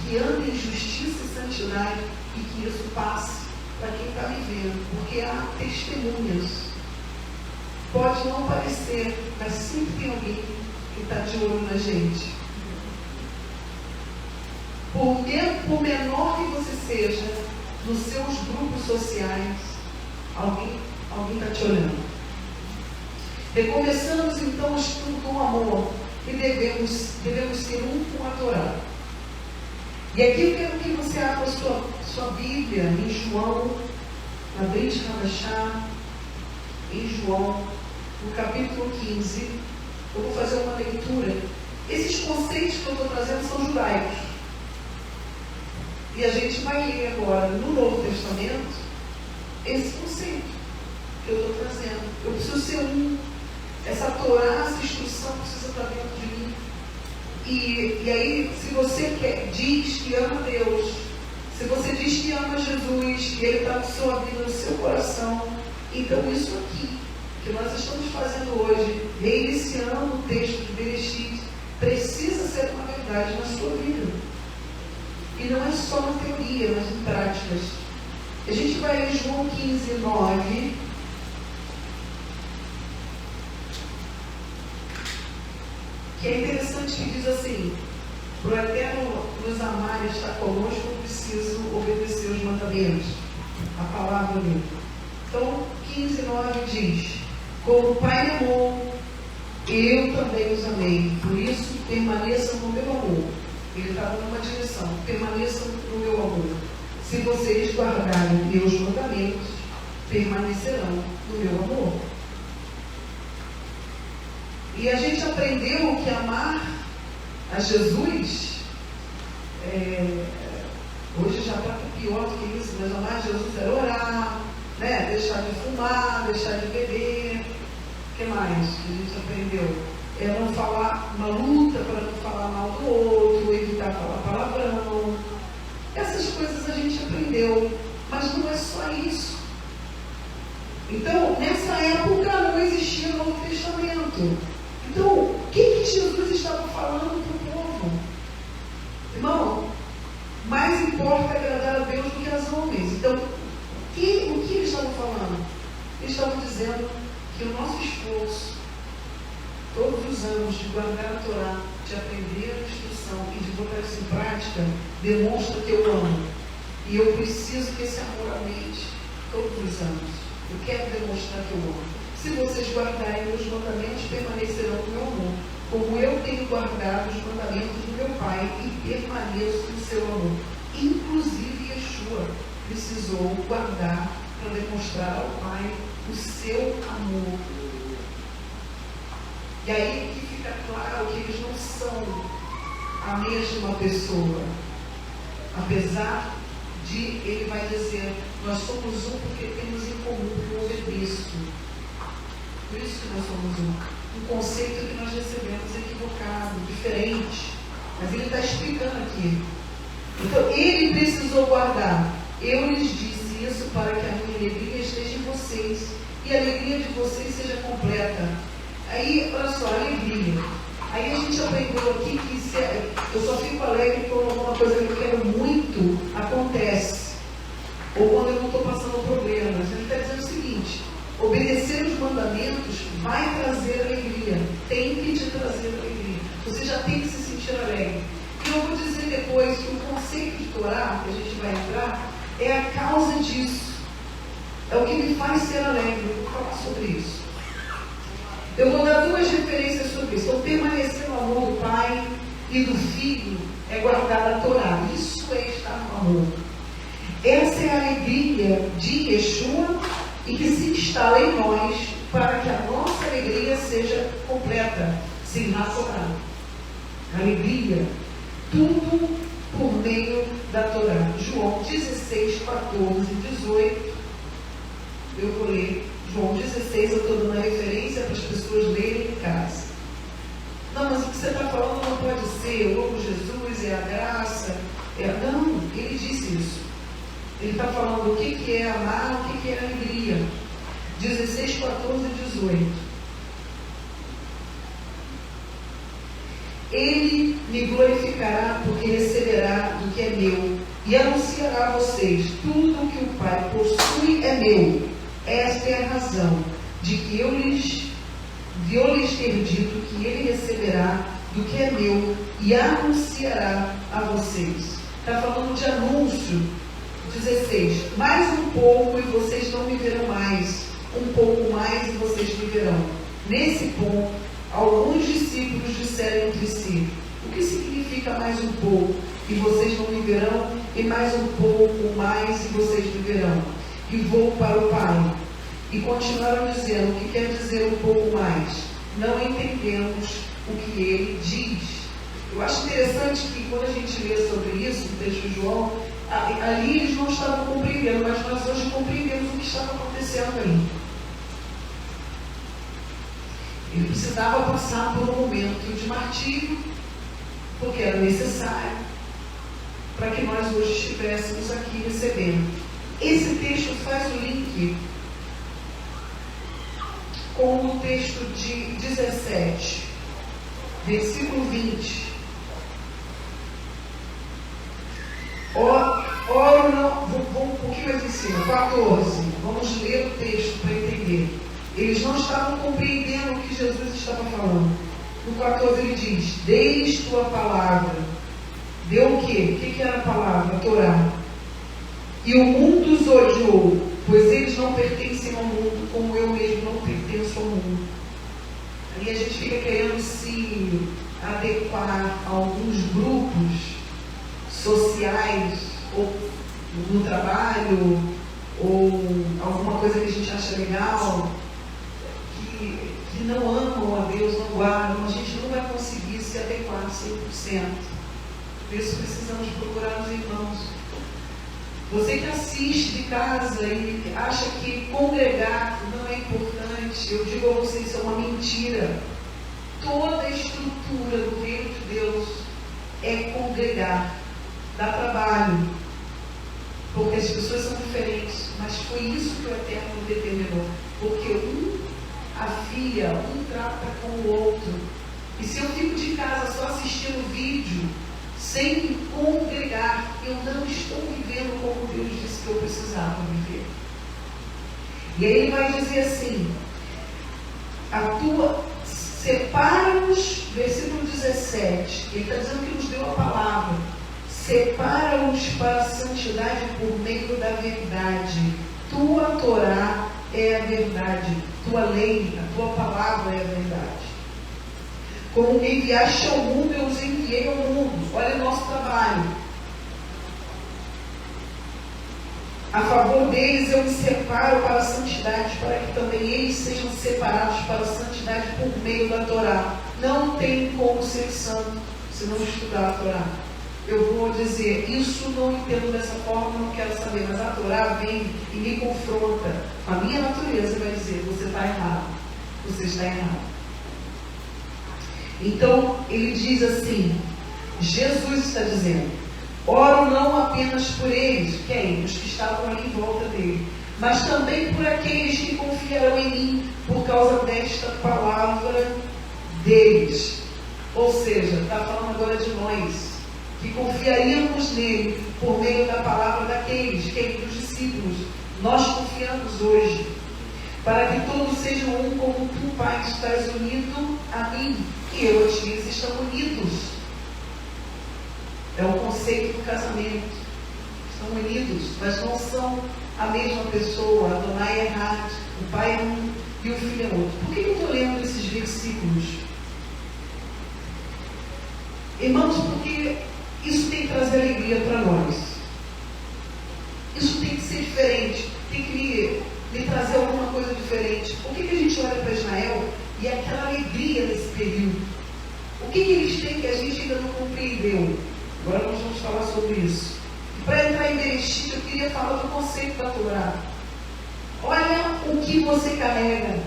que ame em justiça e santidade, e que isso passe para quem está vivendo, porque há testemunhas. Pode não parecer, mas sempre tem alguém que está de olho na gente. Por menor que você seja, nos seus grupos sociais, alguém está te olhando. Recomeçamos então o estudo com amor, e devemos ser um com a Torá. E aqui eu quero que você abra sua Bíblia em João, na Brit Rabachá, em João, no capítulo 15. Eu vou fazer uma leitura. Esses conceitos que eu estou trazendo são judaicos. E a gente vai ler agora, no Novo Testamento, esse conceito que eu estou trazendo. Eu preciso ser um. Essa Torá, essa instrução precisa estar dentro de mim. E aí, se você diz que ama Deus, se você diz que ama Jesus, e Ele está na sua vida, no seu coração, então isso aqui, que nós estamos fazendo hoje, reiniciando o texto de Bereshit, precisa ser uma verdade na sua vida. E não é só na teoria, mas em práticas. A gente vai em João 15, 9. Que é interessante que diz assim: para o Eterno nos amar e estar conosco, eu preciso obedecer os mandamentos. A palavra dele. Então, 15, 9 diz: como o Pai amou, eu também os amei. Por isso, permaneçam no meu amor. Ele está dando uma direção: permaneçam no meu amor. Se vocês guardarem meus mandamentos, permanecerão no meu amor. E a gente aprendeu que amar a Jesus, hoje já está pior do que isso, mas amar a Jesus era orar, né? Deixar de fumar, deixar de beber. O que mais que a gente aprendeu? É não falar, uma luta para não falar mal do outro, evitar falar palavrão. Essas coisas a gente aprendeu, mas não é só isso. Então, nessa época não existia o Novo Testamento. Então, o que Jesus estava falando para o povo? Irmão, mais importa agradar a Deus do que aos homens. Então, o que eles estavam falando? Eles estavam dizendo que o nosso esforço, todos os anos, de guardar a Torá, de aprender a instrução e de botar isso em prática, demonstra que eu amo. E eu preciso que esse amor aumente todos os anos. Eu quero demonstrar que eu amo. Se vocês guardarem meus mandamentos, permanecerão no meu amor, como eu tenho guardado os mandamentos do meu Pai e permaneço no seu amor. Inclusive, Yeshua precisou guardar para demonstrar ao Pai o seu amor. E aí que fica claro que eles não são a mesma pessoa. Apesar de, ele vai dizer, nós somos um porque temos em comum o obedeço. Por isso que nós somos um conceito que nós recebemos equivocado, diferente. Mas ele está explicando aqui. Então, ele precisou guardar. Eu lhes disse isso para que a minha alegria esteja em vocês e a alegria de vocês seja completa. Aí, olha só, alegria. Aí a gente aprendeu aqui que eu só fico alegre quando alguma coisa que eu quero muito acontece. Ou quando eu não estou passando problemas. Ele está dizendo o seguinte: obedecer os mandamentos vai trazer alegria. Tem que te trazer alegria. Você já tem que se sentir alegre. E eu vou dizer depois que o conceito de Torá, que a gente vai entrar, é a causa disso. É o que me faz ser alegre. Eu vou falar sobre isso. Eu vou dar duas referências sobre isso. Então, permanecer no amor do Pai e do Filho é guardar a Torá. Isso é estar no amor. Essa é a alegria de Yeshua e que se instala em nós para que a nossa alegria seja completa, sem racionar. Alegria, tudo por meio da Torá. João 16, 14, 18. Eu vou ler. João 16, eu estou dando a referência para as pessoas lerem em casa. Não, mas o que você está falando não pode ser. Eu amo Jesus, é a graça. Não, ele disse isso. Ele está falando o que é amar, o que é alegria. 16, 14 e 18. Ele me glorificará porque receberá do que é meu e anunciará a vocês tudo o que o Pai possui é meu. Esta é a razão de que eu lhes ter dito que ele receberá do que é meu e anunciará a vocês. Está falando de anúncio. 16. Mais um pouco e vocês não me verão mais. Um pouco mais e vocês me verão. Nesse ponto, alguns discípulos disseram entre si: o que significa mais um pouco? e vocês não viverão, e mais um pouco mais e vocês viverão. E vou para o Pai. E continuaram dizendo: o que quer dizer um pouco mais? Não entendemos o que ele diz. Eu acho interessante que quando a gente lê sobre isso, no texto de João, ali eles não estavam compreendendo, mas nós hoje compreendemos o que estava acontecendo ali. Ele precisava passar por um momento de martírio, porque era necessário, para que nós hoje estivéssemos aqui recebendo. Esse texto faz o link com o texto de 17, versículo 20. Oro não, vou um pouquinho mais em cima, 14. Vamos ler o texto para entender. Eles não estavam compreendendo o que Jesus estava falando. No 14 ele diz: deis tua palavra. Deu o quê? O que era a palavra? A Torá. E o mundo os odiou, pois eles não pertencem ao mundo, como eu mesmo não pertenço ao mundo. Aí a gente fica querendo se adequar a alguns grupos sociais, ou no trabalho, ou alguma coisa que a gente acha legal, que não amam a Deus, não guardam. A gente não vai conseguir se adequar 100%. Por isso precisamos procurar os irmãos. Você que assiste de casa e acha que congregar não é importante, eu digo a vocês, isso é uma mentira. Toda a estrutura do reino de Deus é congregar. Dá trabalho, porque as pessoas são diferentes, mas foi isso que o Eterno determinou. Porque a filha, um trata com o outro. E se eu fico de casa só assistindo vídeo, sem me congregar, eu não estou vivendo como Deus disse que eu precisava viver. E aí ele vai dizer assim: separa-nos, versículo 17, ele está dizendo que nos deu a palavra, separa-nos para a santidade por meio da verdade. Tua Torá é a verdade, tua lei, a tua palavra é a verdade. Como me enviaste ao mundo, eu os enviei ao mundo. Olha o nosso trabalho. A favor deles eu me separo para a santidade, para que também eles sejam separados para a santidade por meio da Torá. Não tem como ser santo se não estudar a Torá. Eu vou dizer, isso não entendo dessa forma, não quero saber, mas a Torá vem e me confronta. A minha natureza vai dizer: você está errado, você está errado. Então, ele diz assim, Jesus está dizendo: oro não apenas por eles, quem? Os que estavam ali em volta dele, mas também por aqueles que confiarão em mim, por causa desta palavra deles. Ou seja, está falando agora de nós, que confiaríamos nele por meio da palavra daqueles, quem? Dos discípulos. Nós confiamos hoje, para que todos sejam um, como tu, Pai, estás unido a mim, e eu a ti, eles estão unidos. É o conceito do casamento. Estão unidos, mas não são a mesma pessoa. Adonai é Echad, o Pai é um e o Filho é outro. Por que eu estou lendo esses versículos? Irmãos, porque isso tem que trazer alegria para nós. Isso tem que ser diferente. Tem que me trazer alguma coisa diferente. Por que a gente olha para Israel e aquela alegria nesse período? O que eles têm que a gente ainda não compreendeu? Agora nós vamos falar sobre isso. E para entrar em Bereshit, eu queria falar do conceito da Torá. Olha o que você carrega.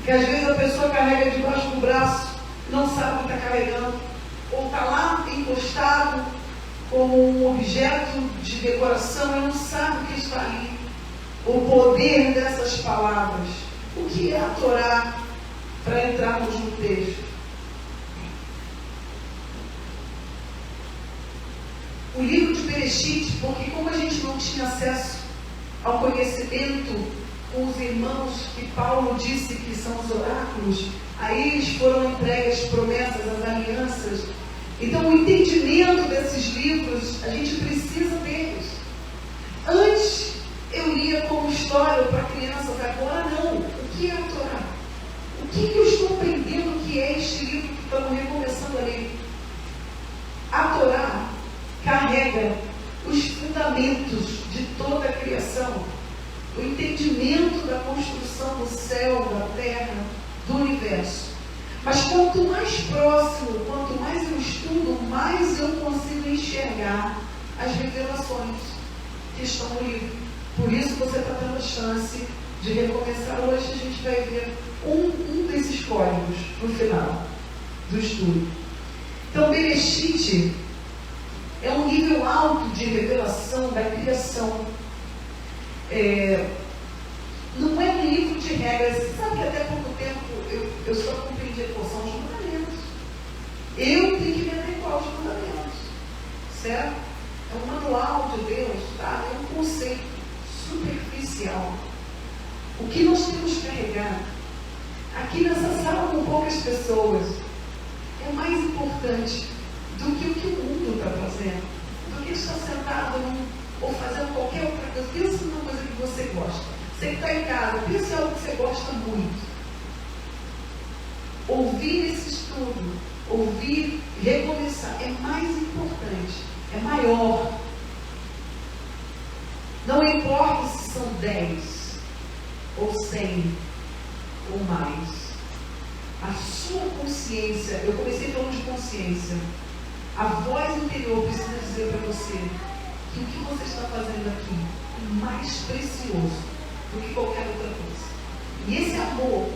Que às vezes a pessoa carrega debaixo do braço, não sabe o que está carregando, ou está lá encostado como um objeto de decoração e não sabe o que está ali. O poder dessas palavras. O que é a Torá? Para entrarmos no texto. O livro de Bereshit, porque como a gente não tinha acesso ao conhecimento com os irmãos que Paulo disse que são os oráculos, a eles foram entregues as promessas, as alianças. Então o entendimento desses livros, a gente precisa deles. Antes eu lia como história para criança, agora não. O que é a Torá? O que eu estou aprendendo que é este livro que estamos recomeçando a ler? A Torá carrega fundamentos de toda a criação, o entendimento da construção do céu, da terra, do universo. Mas quanto mais próximo, quanto mais eu estudo, mais eu consigo enxergar as revelações que estão no livro. Por isso você está tendo a chance de recomeçar hoje. A gente vai ver um desses códigos no final do estudo. Então, Bereshit é um nível alto de revelação da criação. Não é um livro de regras. Você sabe que até pouco tempo eu só compreendi a porção dos mandamentos. Eu tenho que me adequar aos mandamentos. Certo? É um manual de Deus, tá? É um conceito superficial. O que nós temos que carregar aqui nessa sala com poucas pessoas é mais importante do que o que o mundo está fazendo, do que estar sentado ou fazendo qualquer outra coisa. Pensa numa coisa que você gosta. Você que está em casa, pensa em algo que você gosta muito. Ouvir esse estudo, ouvir, recomeçar, é mais importante, é maior. Não importa se são 10 ou 100 ou mais. A sua consciência, eu comecei falando de consciência, a voz interior precisa dizer para você que o que você está fazendo aqui é mais precioso do que qualquer outra coisa. E esse amor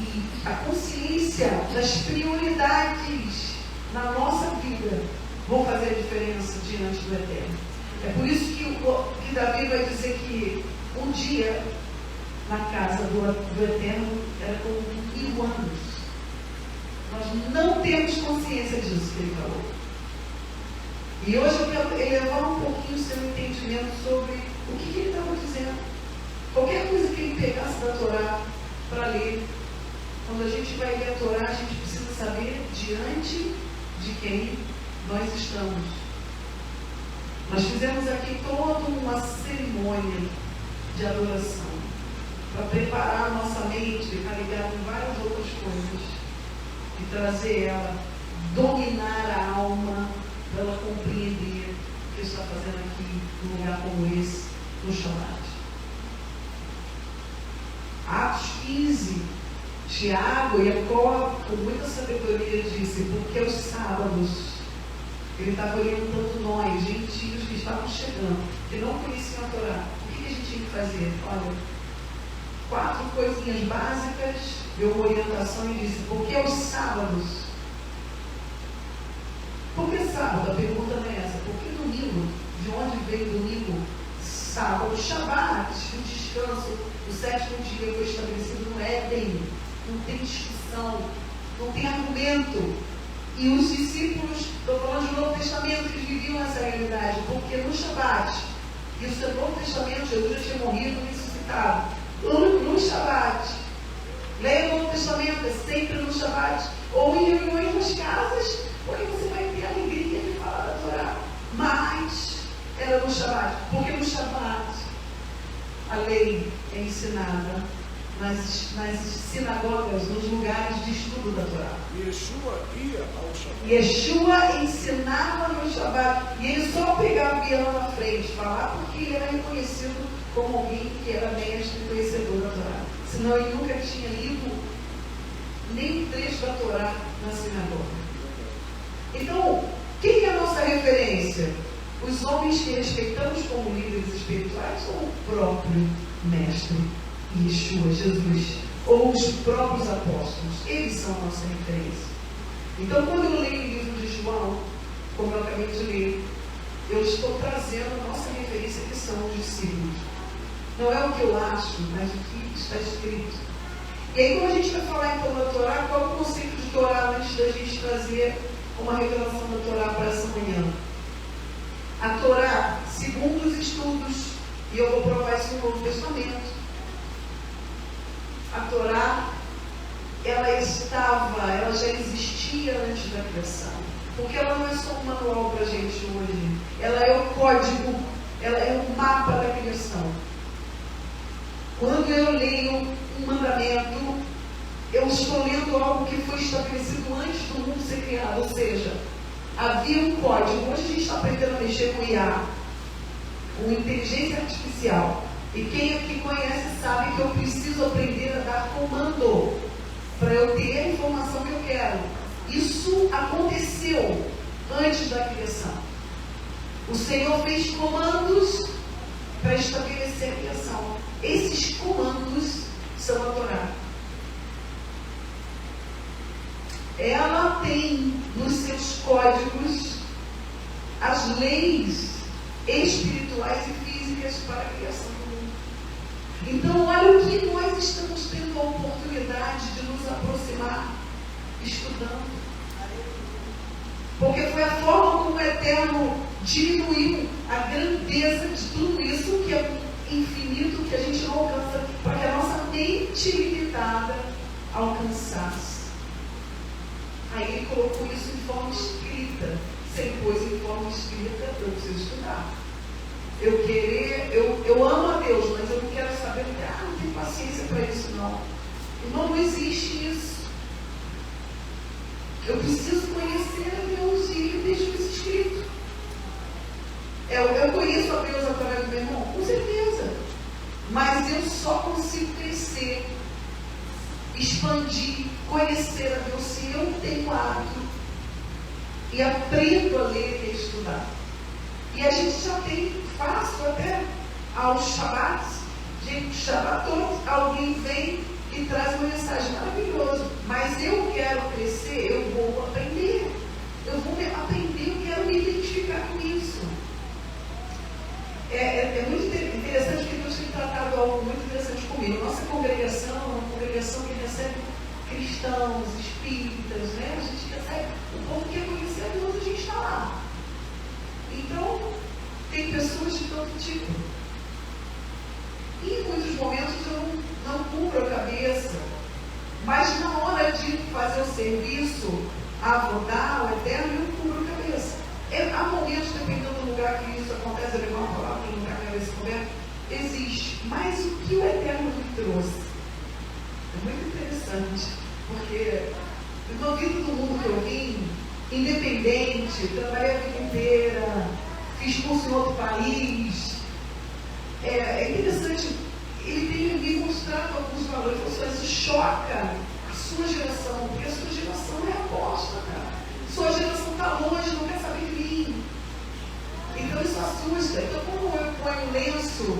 e a consciência das prioridades na nossa vida vão fazer a diferença diante do Eterno. É por isso que Davi vai dizer que um dia na casa do Eterno era como 1000 anos. Nós não temos consciência disso que ele falou. E hoje eu quero elevar um pouquinho o seu entendimento sobre o que ele estava dizendo. Qualquer coisa que ele pegasse da Torá para ler, quando a gente vai ler a Torá, a gente precisa saber diante de quem nós estamos. Nós fizemos aqui toda uma cerimônia de adoração para preparar a nossa mente, para ligar com várias outras coisas e trazer ela, dominar a alma, para ela compreender o que está fazendo aqui num lugar como esse, no Shabat. Atos 15, Tiago e Jacó, com muita sabedoria, disse, porque os sábados, ele estava orientando nós, gentios que estavam chegando, que não conheciam a Torá. O que a gente tinha que fazer? Olha, 4 coisinhas básicas, deu uma orientação e disse, porque os sábados. Por que sábado? A pergunta não é essa. Por que domingo? De onde veio domingo? Sábado, Shabat, o descanso, o 7º dia foi estabelecido no Éden. Não tem discussão, não tem argumento. E os discípulos, estou falando do Novo Testamento, eles viviam essa realidade, porque no Shabat, e o seu Novo Testamento, Jesus já tinha morrido e ressuscitado. No Shabat, leia o Novo Testamento, é sempre no Shabat, ou em reuniões nas casas, porque você vai ter a alegria de falar da Torá. Mas era no Shabat, porque no Shabat a lei é ensinada nas sinagogas, nos lugares de estudo da Torá. Yeshua ia ao Shabat. Yeshua ensinava no Shabat, e ele só pegava e ia lá na frente falar, porque ele era reconhecido como alguém que era mestre e conhecedor da Torá. Senão ele nunca tinha lido nem um trecho da Torá na sinagoga. Então, quem é a nossa referência? Os homens que respeitamos como líderes espirituais ou o próprio Mestre Yeshua, Jesus? Ou os próprios apóstolos? Eles são a nossa referência. Então, quando eu leio o livro de João, como eu acabei de ler, eu estou trazendo a nossa referência, que são os discípulos. Não é o que eu acho, mas o que está escrito. E aí, quando a gente vai falar então da Torá, qual é o conceito de Torá antes da gente trazer uma revelação da Torá para essa manhã? A Torá, segundo os estudos, e eu vou provar isso no Novo Testamento, a Torá, ela já existia antes da criação. Porque ela não é só um manual para a gente hoje. Ela é o código, ela é o mapa da criação. Quando eu leio um mandamento, eu estou lendo algo que foi estabelecido antes do mundo ser criado. Ou seja, havia um código. Hoje a gente está aprendendo a mexer com IA. uma inteligência artificial. E quem aqui conhece sabe que eu preciso aprender a dar comando para eu ter a informação que eu quero. Isso aconteceu antes da criação. O Senhor fez comandos para estabelecer a criação. Esses comandos são a Torá. Ela tem nos seus códigos as leis espirituais e físicas para a criação do mundo. Então, olha o que nós estamos tendo a oportunidade de nos aproximar estudando. Porque foi a forma como o Eterno diminuiu a grandeza de tudo isso, que é infinito, que a gente não alcança, para que a nossa mente limitada alcançasse. Aí ele colocou isso em forma escrita. Se ele pôs em forma escrita, eu preciso estudar. Eu amo a Deus, mas eu não quero saber, não tenho paciência para isso, não. Irmão, não existe isso. Eu preciso conhecer a Deus e ele deixa isso escrito. Eu conheço a Deus através do meu irmão? Com certeza. Mas eu só consigo crescer, expandir, conhecer a Deus se eu tenho hábito e aprendo a ler e a estudar. E a gente já tem, faço até aos Shabbats, de Shabbatot, alguém vem e traz uma mensagem maravilhosa. Mas eu quero crescer, eu vou aprender. Eu vou aprender, eu quero me identificar com isso. É muito interessante que Deus tem tratado algo muito interessante comigo. Nossa congregação é uma congregação que recebe cristãos, espíritas, né? A gente recebe, o povo quer conhecer a Deus, a gente está lá. Então, tem pessoas de todo tipo. E em muitos momentos eu não cubro a cabeça, mas na hora de fazer o serviço, avodar o Eterno, eu cubro a cabeça. Há momentos, dependendo do lugar que isso acontece, eu levar uma palavra no lugar que a cabeça coberta, existe. Mas o que o Eterno me trouxe é muito interessante, porque na vida do mundo que eu vim, independente, trabalhei a vida inteira, fiz curso em outro país. É interessante, ele tem me mostrado alguns valores. Isso choca a sua geração, porque a sua geração é aposta, cara. Sua geração está longe, não quer saber de mim. Então isso assusta. Então, como eu ponho lenço,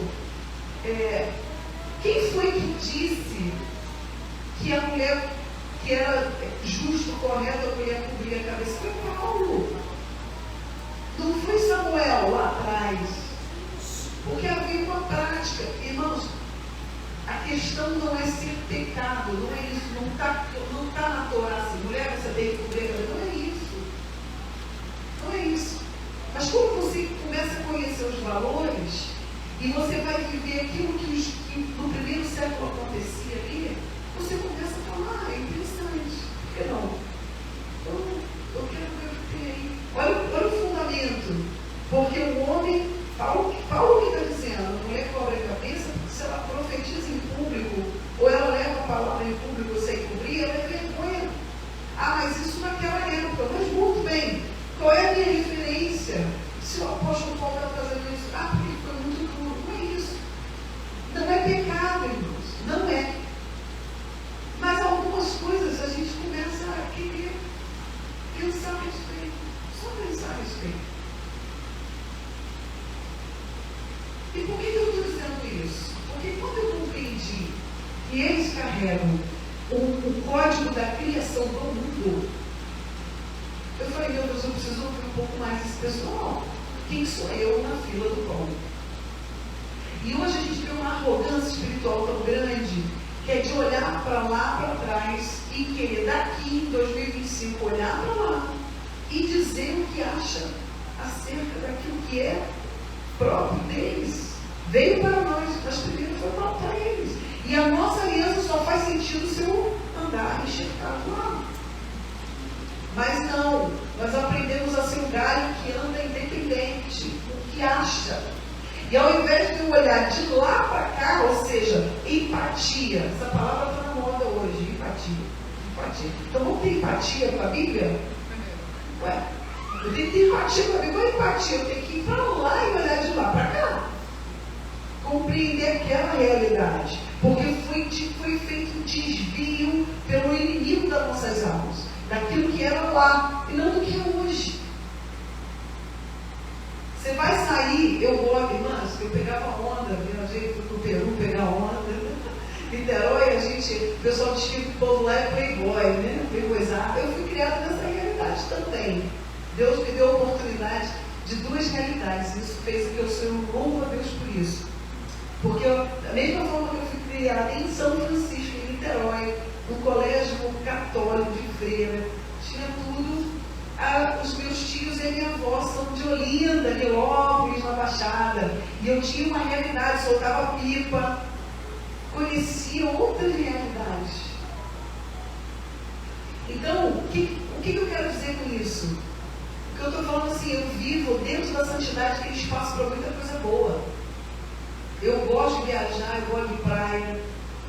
quem foi que disse que a mulher, que era justo, correto, a mulher cobrir a cabeça? Foi Paulo. Não foi Samuel lá atrás. Porque havia uma prática. Irmãos, a questão não é ser pecado, não é isso. Não está na Torá assim, mulher, você tem que cobrir a cabeça. Não é isso. Não é isso. Mas quando você começa a conhecer os valores, e você vai viver aquilo que no primeiro século acontecia ali, você começa a falar, é interessante. Por que não? Eu quero ver o que tem aí. Olha o fundamento. Porque o homem, Paulo que está dizendo, a mulher cobre a cabeça, porque se ela profetiza em público, ou ela leva a palavra em público sem cobrir, ela é vergonha. Mas isso naquela época. Mas muito bem, qual é a minha referência? Se o apóstolo Paulo está fazendo isso, porque foi muito duro. Não é isso. Não é pecado, irmãos. Não é. Mas algumas coisas a gente começa a querer pensar a respeito. Só pensar a respeito. E por que eu estou dizendo isso? Porque quando eu compreendi que eles carregam o código da criação do mundo, eu falei, meu Deus, eu preciso ouvir um pouco mais desse pessoal. Quem sou eu na fila do pão? E hoje a gente tem uma arrogância espiritual tão grande, que é de olhar para lá, para trás, e querer daqui em 2025 olhar para lá e dizer o que acha acerca daquilo que é próprio deles. Veio para nós, mas primeiro foi para eles. E a nossa aliança só faz sentido se eu andar enxertado lá. Mas não, nós aprendemos a ser um galho que anda independente, o que acha. E ao invés de eu olhar de lá para cá, ou seja, empatia, essa palavra está na moda hoje, empatia. Então vamos ter empatia com a Bíblia? Ué, eu tenho que ter empatia com a Bíblia. Qual é empatia? Eu tenho que ir para lá e olhar de lá para cá. desvio pelo inimigo das nossas almas, daquilo que era lá e não do que é hoje. Você vai sair, eu gosto, irmãs, eu pegava onda, viajei para o Peru pegar onda, Niterói, o pessoal diz que o povo lá é playboy, né? Playboyzado. Eu fui criada nessa realidade também. Deus me deu a oportunidade de duas realidades. Isso fez com que eu seja um louvo a Deus por isso. Porque da mesma forma que eu fui criada em São Francisco, em Niterói, no colégio católico de freira, tinha tudo. Os meus tios e a minha avó são de Olinda, Nilópolis, na Baixada. E eu tinha uma realidade, soltava pipa, conhecia outras realidades. Então, o que eu quero dizer com isso? O que eu estou falando assim, eu vivo dentro da santidade, tem espaço para muita coisa boa. Eu gosto de viajar, eu gosto de praia,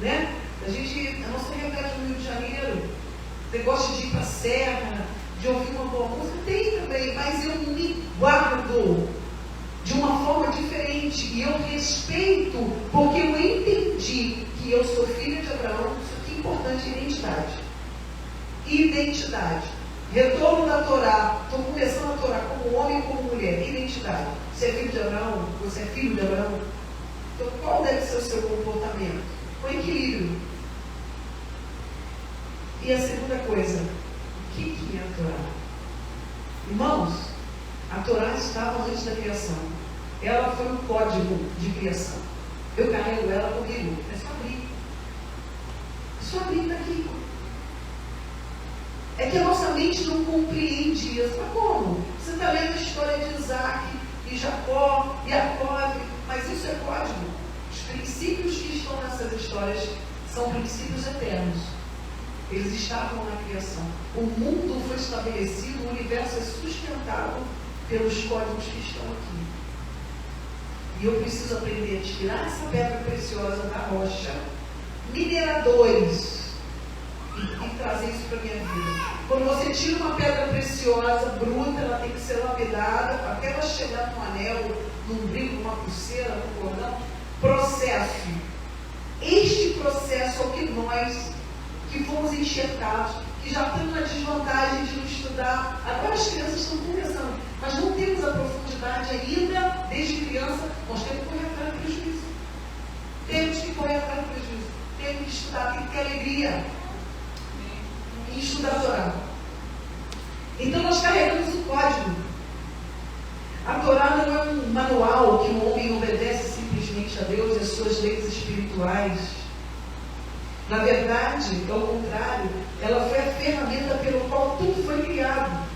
né? A nossa realidade no Rio de Janeiro, você gosta de ir para a serra, de ouvir uma boa música, tem também, mas eu me guardo de uma forma diferente e eu respeito, porque eu entendi que eu sou filha de Abraão. Isso aqui é importante, identidade. Identidade. Retorno da Torá, estou começando a Torá como homem e como mulher. Identidade. Você é filho de Abraão? Você é filho de Abraão? Então qual deve ser o seu comportamento? Com equilíbrio. E a segunda coisa, o que é a Torá? Irmãos, a Torá estava antes da criação. Ela foi um código de criação. Eu carrego ela comigo. É só abrir. É só abrir daqui. É que a nossa mente não compreende isso. Mas como? Você está lendo a história de Isaac e Jacó e Jacó, mas isso é código. Os princípios que estão nessas histórias são princípios eternos. Eles estavam na criação. O mundo foi estabelecido, o universo é sustentado pelos códigos que estão aqui. E eu preciso aprender a tirar essa pedra preciosa da rocha, mineradores, e trazer isso para a minha vida. Quando você tira uma pedra preciosa, bruta, ela tem que ser lapidada, até ela chegar num anel, num brinco, numa pulseira, num cordão. Processo. Este processo é o que nós, que fomos enxertados, que já estamos na desvantagem de não estudar. Agora as crianças estão começando, mas não temos a profundidade ainda, desde criança. Nós temos que correr atrás do prejuízo. Temos que correr atrás do prejuízo. Temos que estudar, tem que ter alegria em estudar a Torá. Então nós carregamos o código. A Torá não é um manual que o homem obedece simplesmente a Deus e as suas leis espirituais. Na verdade, ao contrário, ela foi a ferramenta pelo qual tudo foi criado.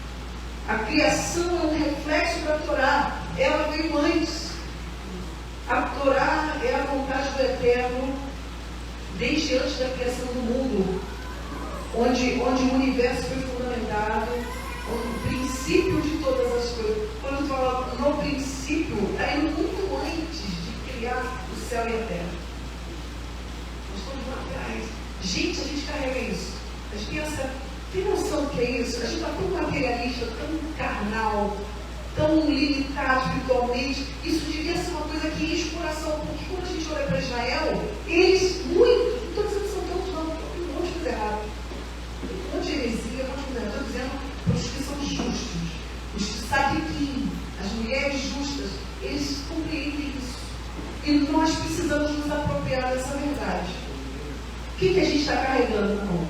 A criação é um reflexo da Torá. Ela veio antes. A Torá é a vontade do Eterno desde antes da criação do mundo, onde o universo foi fundamentado, o princípio de todas as coisas. Quando eu falo no princípio, é muito antes de criar o céu e a terra. Nós estamos lá atrás. Gente, a gente carrega isso. A gente pensa, tem noção do que é isso? A gente está tão materialista, tão carnal, tão limitado espiritualmente. Isso devia ser uma coisa que enche o coração, porque quando a gente olha para Israel, eles, muitos, não estou dizendo que são todos, não, tem um monte de coisa errada. Tem um monte de heresia, estou dizendo para os que são justos, os que sacrificam, as mulheres justas, eles compreendem isso. E nós precisamos nos apropriar dessa verdade. O que a gente está carregando na mão?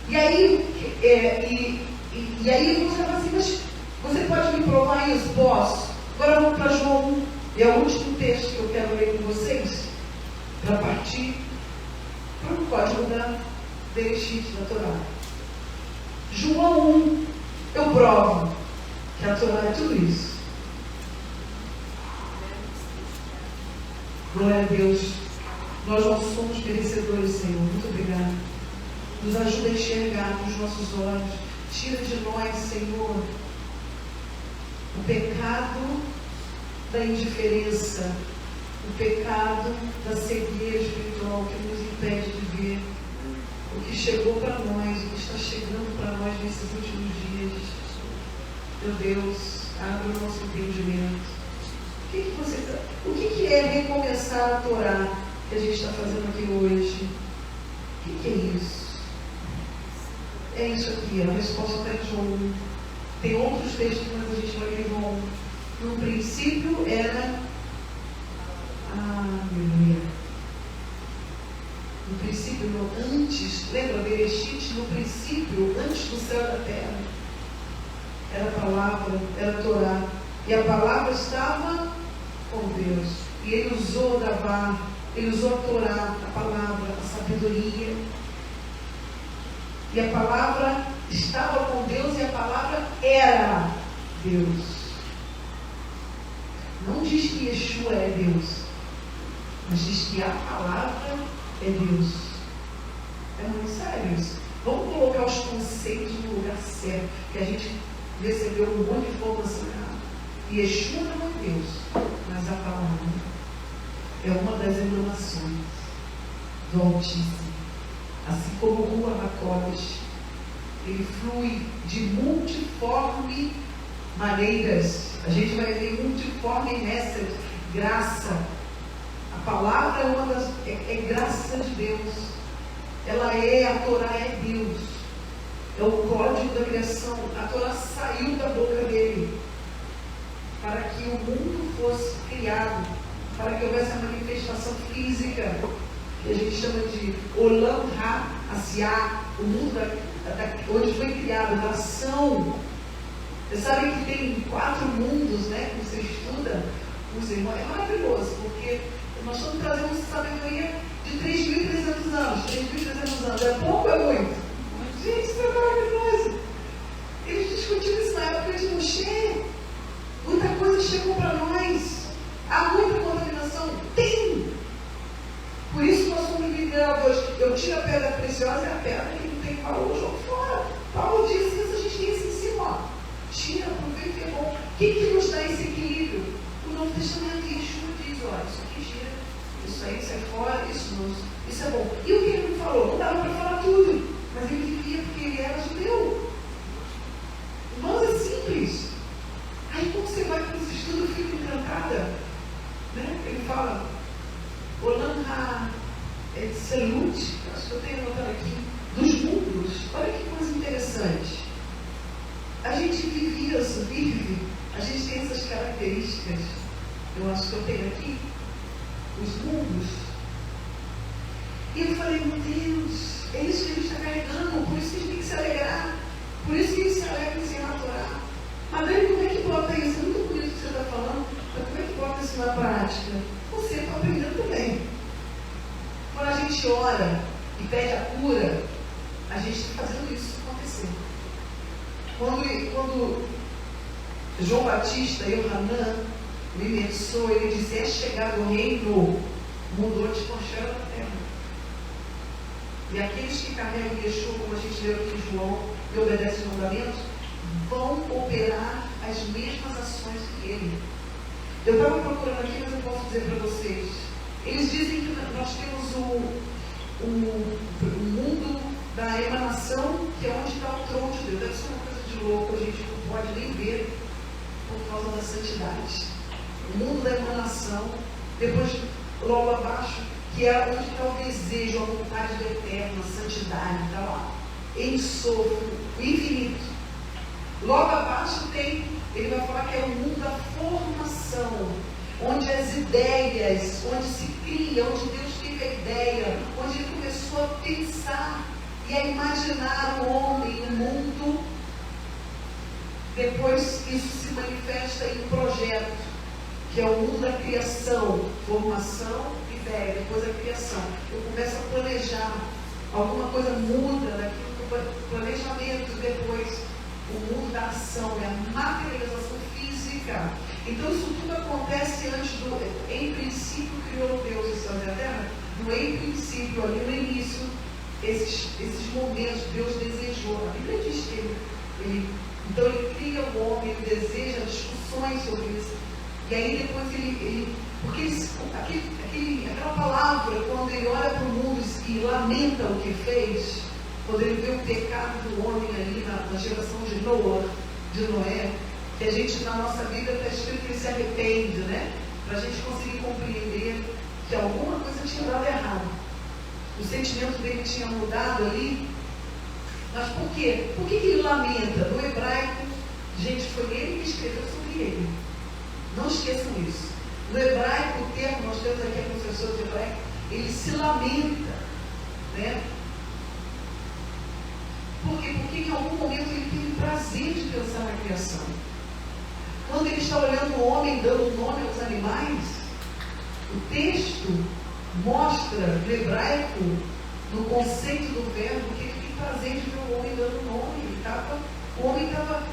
E aí, e aí você fala assim, mas você pode me provar isso? Posso. Agora vamos para João 1, e é o último texto que eu quero ler com vocês, para partir para o código da Bereshit, da Torá. João 1, eu provo que a Torá é tudo isso. Glória a Deus. Nós não somos merecedores, Senhor. Muito obrigado. Nos ajuda a enxergar com os nossos olhos. Tira de nós, Senhor, o pecado da indiferença, o pecado da cegueira espiritual que nos impede de ver o que chegou para nós, o que está chegando para nós nesses últimos dias. Meu Deus, abre o nosso entendimento. O que é recomeçar a Torá? que a gente está fazendo aqui hoje. O que é isso? É isso aqui, a resposta está em João 1. Tem outros textos, mas a gente vai ler João 1. No princípio era... Aleluia. No princípio, antes, lembra, Bereshit, no princípio, antes do céu e da terra, era a palavra, era a Torá. E a palavra estava com Deus. E ele usou Davá, ele usou a Torá, a palavra, a sabedoria. E a palavra estava com Deus e a palavra era Deus. Não diz que Yeshua é Deus, mas diz que a palavra é Deus. É muito sério isso. Vamos colocar os conceitos no lugar certo, que a gente recebeu um monte de informação errada. Yeshua não é Deus, mas a palavra é uma das emanações do Altíssimo. Assim como o Ruach HaKodesh, ele flui de multiforme maneiras. A gente vai ver multiforme nessa graça. A palavra é uma das... é graça de Deus. Ela é, a Torá é Deus. É o código da criação. A Torá saiu da boca dele para que o mundo fosse criado, para que houvesse a manifestação física, que a gente chama de Olam Ha-Asiá, o mundo onde foi criado, nação. Vocês sabem que tem 4 mundos, né? Que você estuda, os irmãos, é maravilhoso, porque nós estamos trazendo sabedoria de 3.300 anos. 3.300 anos, é pouco ou é muito? Gente, isso é maravilhoso. Eles discutiram isso na época de Moshe. Muita coisa chegou para nós. Há muita contaminação? Tem. Por isso nós somos mineradores. Eu tiro a pedra preciosa e a pedra que não tem valor, jogo fora. Paulo disse isso, a gente tem isso em cima. Ó. Tira, aproveita que é bom. O que nos dá esse equilíbrio? O Novo Testamento, Yeshua diz, olha, isso aqui gira, isso aí sai fora, isso não, isso é bom. E o que ele não falou? Não dava para falar tudo, mas ele vivia porque ele era judeu. Irmãos, é simples. Aí quando você vai para esse estudo, eu fico encantada. Né? Ele fala, Olam Ha-Etzelut, acho que eu tenho anotado aqui, dos mundos. Olha que coisa interessante. A gente vive, a gente tem essas características. Eu acho que eu tenho aqui os mundos. E eu falei, meu Deus, é isso que a gente está carregando, por isso que a gente tem que se alegrar, por isso que a gente se alegra em se aturar. Mas Dani, como é que bota isso? É muito bonito o que você está falando, mas como é que bota isso na prática? Você está aprendendo também. Quando a gente ora e pede a cura, a gente está fazendo isso acontecer. Quando João Batista e o Hanan me imersou, ele disse, é chegado o reino, mudou a atmosfera da terra. E aqueles que carregam Yeshua, como a gente leu aqui em João, e obedecem os mandamentos, vão operar as mesmas ações que ele. Eu estava procurando aqui, mas eu posso dizer para vocês. Eles dizem que nós temos o mundo da emanação, que é onde está o trono de Deus. Deve ser uma coisa de louco, a gente não pode nem ver por causa da santidade. O mundo da emanação, depois logo abaixo, que é onde está o desejo, a vontade do eterno, a santidade, está lá. Em sofro, o infinito. Logo abaixo tem, ele vai falar que é o mundo da formação, onde as ideias, onde se cria, onde Deus teve a ideia, onde ele começou a pensar e a imaginar o homem, o mundo. Depois isso se manifesta em um projeto, que é o mundo da criação, formação, ideia, depois a criação. Eu começo a planejar, alguma coisa muda daquilo do planejamento, depois o mundo da ação, é a materialização física. Então isso tudo acontece antes do... Em princípio criou Deus os céus e a terra. No em princípio, ali no início, esses momentos Deus desejou. A Bíblia diz que então ele cria o homem, ele deseja discussões sobre isso. E aí depois porque aquela palavra, quando ele olha para o mundo e lamenta o que fez, quando ele vê o pecado do homem ali na geração de Noé, que a gente na nossa vida está escrito que ele se arrepende, né? Para a gente conseguir compreender que alguma coisa tinha dado errado. O sentimento dele tinha mudado ali. Mas por quê? Por que ele lamenta? No hebraico, gente, foi ele que escreveu sobre ele. Não esqueçam isso. No hebraico, o termo, nós temos aqui a professora de hebraico, ele se lamenta, né? Por quê? Porque em algum momento ele teve prazer de pensar na criação. Quando ele está olhando o homem dando nome aos animais, o texto mostra no hebraico, no conceito do verbo, que ele tem prazer de ver o homem dando nome. O homem estava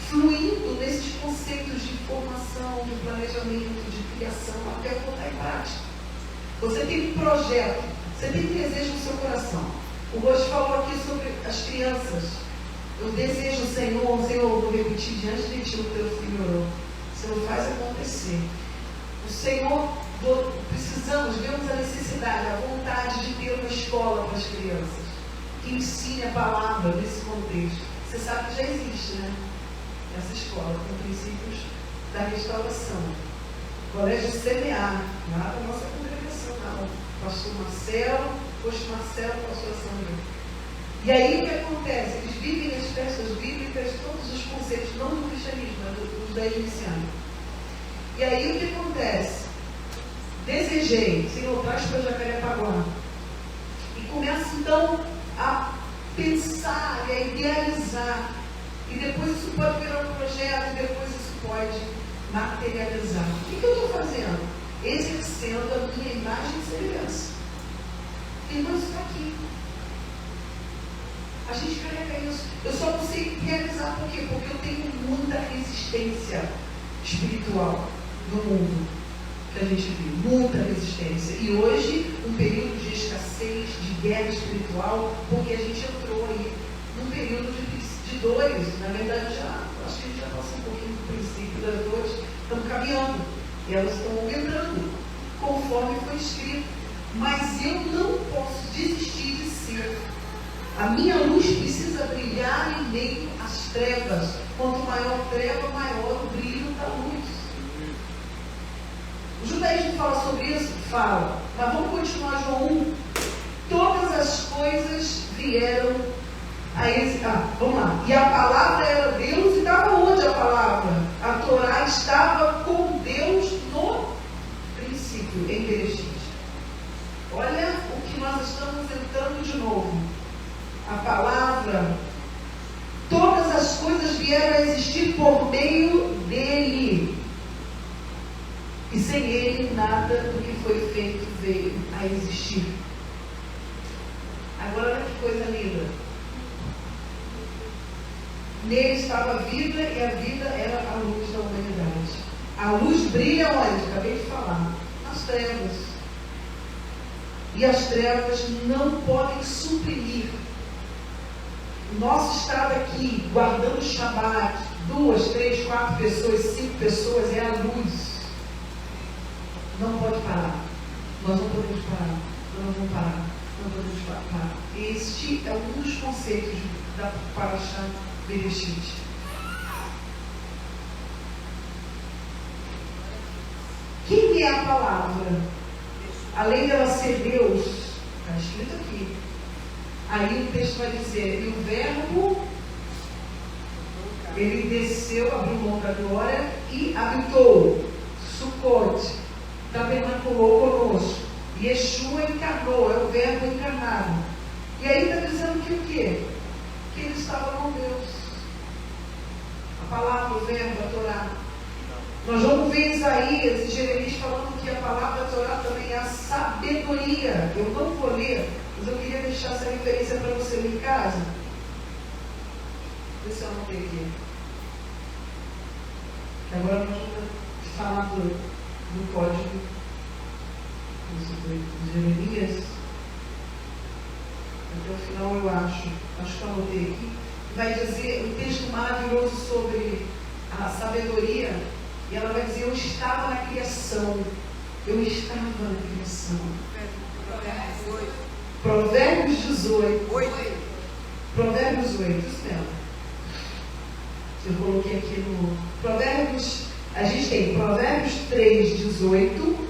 fluindo nesses conceitos de formação, de planejamento, de criação, até botar em prática. Você tem um projeto, você tem desejo no seu coração. O Rocha falou aqui sobre as crianças. Eu desejo, Senhor, vou repetir diante de ti o teu filho orou. Senhor, faz acontecer. O Senhor, vemos a necessidade, a vontade de ter uma escola para as crianças, que ensine a palavra nesse contexto. Você sabe que já existe, né? Essa escola, com princípios da restauração. Colégio CMA, lá da nossa congregação, não. Pastor Marcelo, pastor Sandra. E aí o que acontece? Eles vivem as festas bíblicas, todos os conceitos, não do cristianismo, mas dos 10 inicianos. E aí o que acontece? Desejei, Senhor, traz para Jacarepaguá. E começa então a pensar e a idealizar. E depois isso pode virar um projeto, e depois isso pode materializar. O que eu estou fazendo? Exercendo a minha imagem e semelhança. Irmãos, isso está aqui. A gente carrega isso. Eu só consigo realizar por quê? Porque eu tenho muita resistência espiritual no mundo que a gente vive. Muita resistência. E hoje, um período de escassez, de guerra espiritual, porque a gente entrou aí num período de dores. Na verdade, acho que a gente já passou um pouquinho do princípio das dores. Estamos caminhando. E elas estão aumentando, conforme foi escrito. Mas eu não posso desistir de ser. A minha luz precisa brilhar em meio às trevas. Quanto maior a treva, maior o brilho da luz. O judaísmo fala sobre isso? Fala. Mas vamos continuar João 1. Todas as coisas vieram a esse... vamos lá. E a palavra era Deus, e estava onde a palavra? A Torá estava com Deus no princípio, em Bereshit. Olha o que nós estamos entrando de novo. A palavra, todas as coisas vieram a existir por meio dele. E sem ele, nada do que foi feito veio a existir. Agora, olha que coisa linda. Nele estava a vida, e a vida era a luz da humanidade. A luz brilha onde? Acabei de falar. Nas trevas. E as trevas não podem suprimir. Nosso estado aqui, guardando o Shabat, 2, 3, 4 pessoas, 5 pessoas, é a luz. Não pode parar. Nós não podemos parar. Nós não vamos parar. Não podemos parar. Este é um dos conceitos da Parashá Bereshit. Quem é a palavra? Além dela ser Deus, está escrito aqui. Aí o texto vai dizer, e o verbo, ele desceu, abriu mão da glória e habitou, Sukkot, tabernaculou conosco. Yeshua encarnou, é o verbo encarnado. E aí está dizendo que o quê? Que ele estava com Deus. A palavra, o verbo, a Torá. Nós vamos ver Isaías e Jeremias falando que a palavra da Torá também é a sabedoria. Eu não vou ler, mas eu queria deixar essa referência para você ler em casa. Vê se eu anotei aqui. Agora nós vamos falar do código de Jeremias. Até o final eu acho que eu anotei aqui. Vai dizer um texto maravilhoso sobre a sabedoria. E ela vai dizer, eu estava na criação. Eu estava na criação. Provérbios 18. Provérbios 8, isso mesmo. Eu coloquei aqui no Provérbios, a gente tem Provérbios 3, 18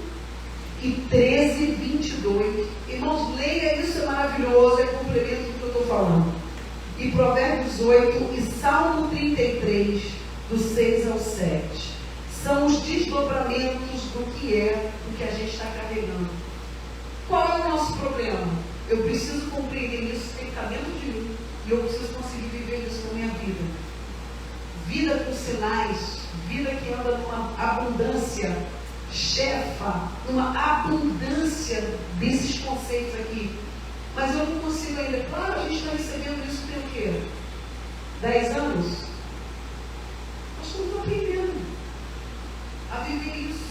e e 13, 22. Irmãos, leia isso, é maravilhoso, é complemento do que eu estou falando. E Provérbios 8 e Salmo 33, do 6 ao 7. São os desdobramentos do que é o que a gente está carregando. Qual é o nosso problema? Eu preciso compreender isso, tem que estar dentro de mim. E eu preciso conseguir viver isso na minha vida. Vida com sinais, vida que anda numa abundância, chefa, numa abundância desses conceitos aqui. Mas eu não consigo ainda. Claro, a gente está recebendo isso tem o quê? 10 anos? Nós estamos aprendendo a viver isso.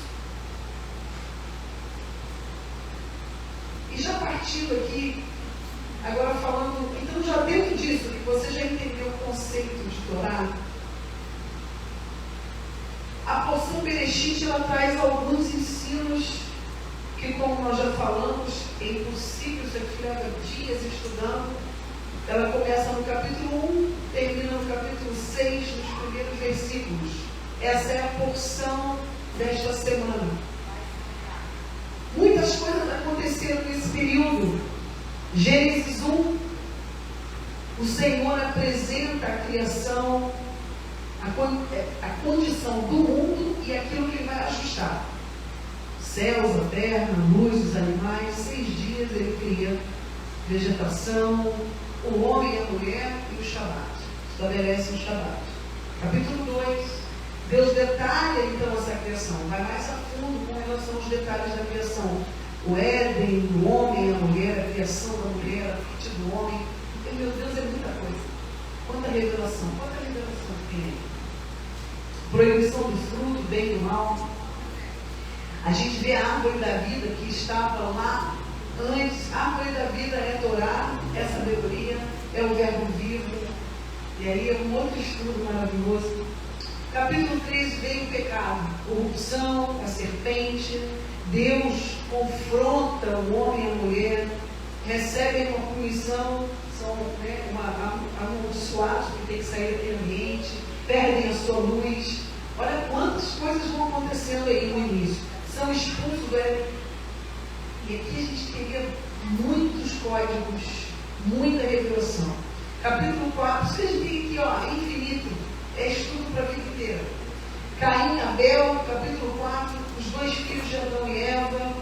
E já partindo aqui, agora falando, então já dentro disso, que você já entendeu o conceito de Torá, a porção Bereshit, ela traz alguns ensinos que, como nós já falamos, é impossível, isso aqui leva dias estudando. Ela começa no capítulo 1, termina no capítulo 6, nos primeiros versículos. Essa é a porção desta semana. Muitas coisas aconteceram nesse período. Gênesis 1, o Senhor apresenta a criação, a condição do mundo e aquilo que ele vai ajustar. Céus, a terra, a luz, os animais. 6 dias ele cria vegetação, o homem e a mulher e o Shabat. Estabelece o Shabat. Capítulo 2, Deus detalha então essa criação, vai mais a fundo com relação aos detalhes da criação. O Éden, o homem e a mulher, a criação da mulher, a parte do homem. E, meu Deus, é muita coisa. Quanta revelação que tem aí. Proibição do fruto, bem e do mal. A gente vê a árvore da vida que estava lá antes. A árvore da vida é Torá, é sabedoria, é o verbo vivo. E aí é um outro estudo maravilhoso. Capítulo 3 veio o pecado, corrupção, a serpente. Deus confronta o homem e a mulher, recebem uma punição, são amaldiçoados, porque tem que sair daquele ambiente, perdem a sua luz. Olha quantas coisas vão acontecendo aí no início. São expulsos do Éden. E aqui a gente teria muitos códigos, muita revelação. Capítulo 4, vocês veem aqui, ó, é infinito, é estudo para a vida inteira. Caim e Abel, capítulo 4, os 2 filhos de Adão e Eva.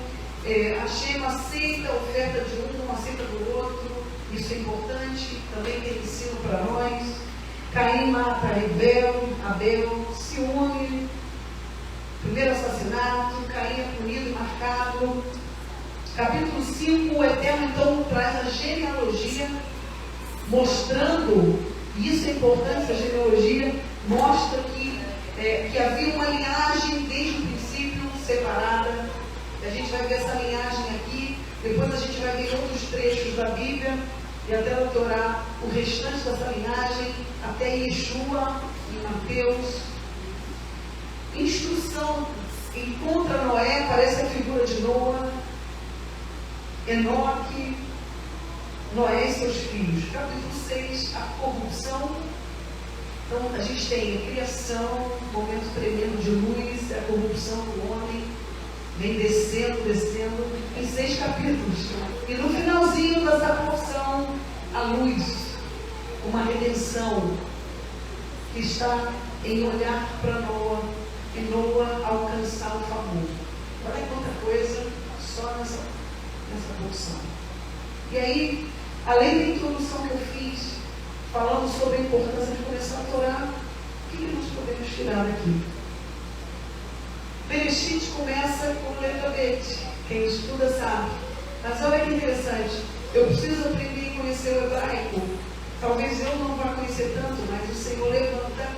Hashem aceita a oferta de um, não aceita do outro. Isso é importante, também tem ensino para nós. Caim mata Abel se une. Primeiro assassinato, Caim é punido e marcado. Capítulo 5, o Eterno então traz a genealogia, mostrando, e isso é importante, a genealogia mostra que havia uma linhagem desde o princípio separada. A gente vai ver essa linhagem aqui, depois a gente vai ver outros trechos da Bíblia e até o Torá, o restante dessa linhagem, até Yeshua, em Mateus. Instrução, encontra Noé, parece a figura de Noa, Enoque, Noé e seus filhos. Capítulo 6, a corrupção. Então a gente tem a criação, momento tremendo de luz, a corrupção do homem, vem descendo, em 6 capítulos. E no finalzinho dessa porção, a luz, uma redenção que está em olhar para Noa, e Noa alcançar o favor. Olha quanta coisa só nessa porção. E aí, além da introdução que eu fiz, falando sobre a importância de começar a Torá, o que nós podemos tirar daqui? Bereshit começa com letra Bet. Quem estuda sabe. Mas olha que interessante. Eu preciso aprender a conhecer o hebraico. Talvez eu não vá conhecer tanto, mas o Senhor levanta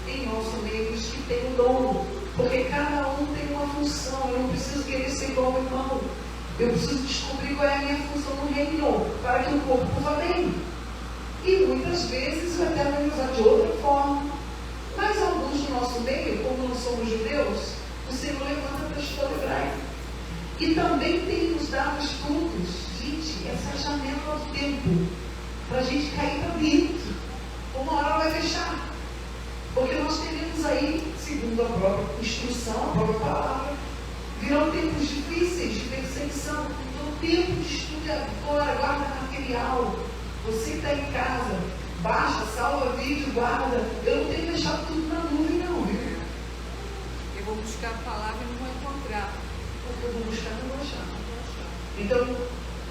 em nosso meio os que têm o dom. Porque cada um tem uma função. Eu não preciso querer ser igual ao irmão. Eu preciso descobrir qual é a minha função no reino, para que o corpo vá bem. E muitas vezes o Eterno vai usar de outra forma. Mas alguns do nosso meio, como não somos judeus, o Senhor levanta para a escola hebraica. E também tem nos dado os frutos. Gente, essa é a janela do tempo, para a gente cair para dentro. Uma hora vai fechar. Porque nós teremos aí, segundo a própria instrução, a própria palavra, virão tempos difíceis de perceber atenção, o tempo de estudo é agora, guarda material. Você que está em casa, baixa, salva vídeo, guarda. Eu não tenho que deixar tudo na nuvem, não, viu? Eu vou buscar a palavra e não vou encontrar. Porque eu vou buscar e não vou achar. Então,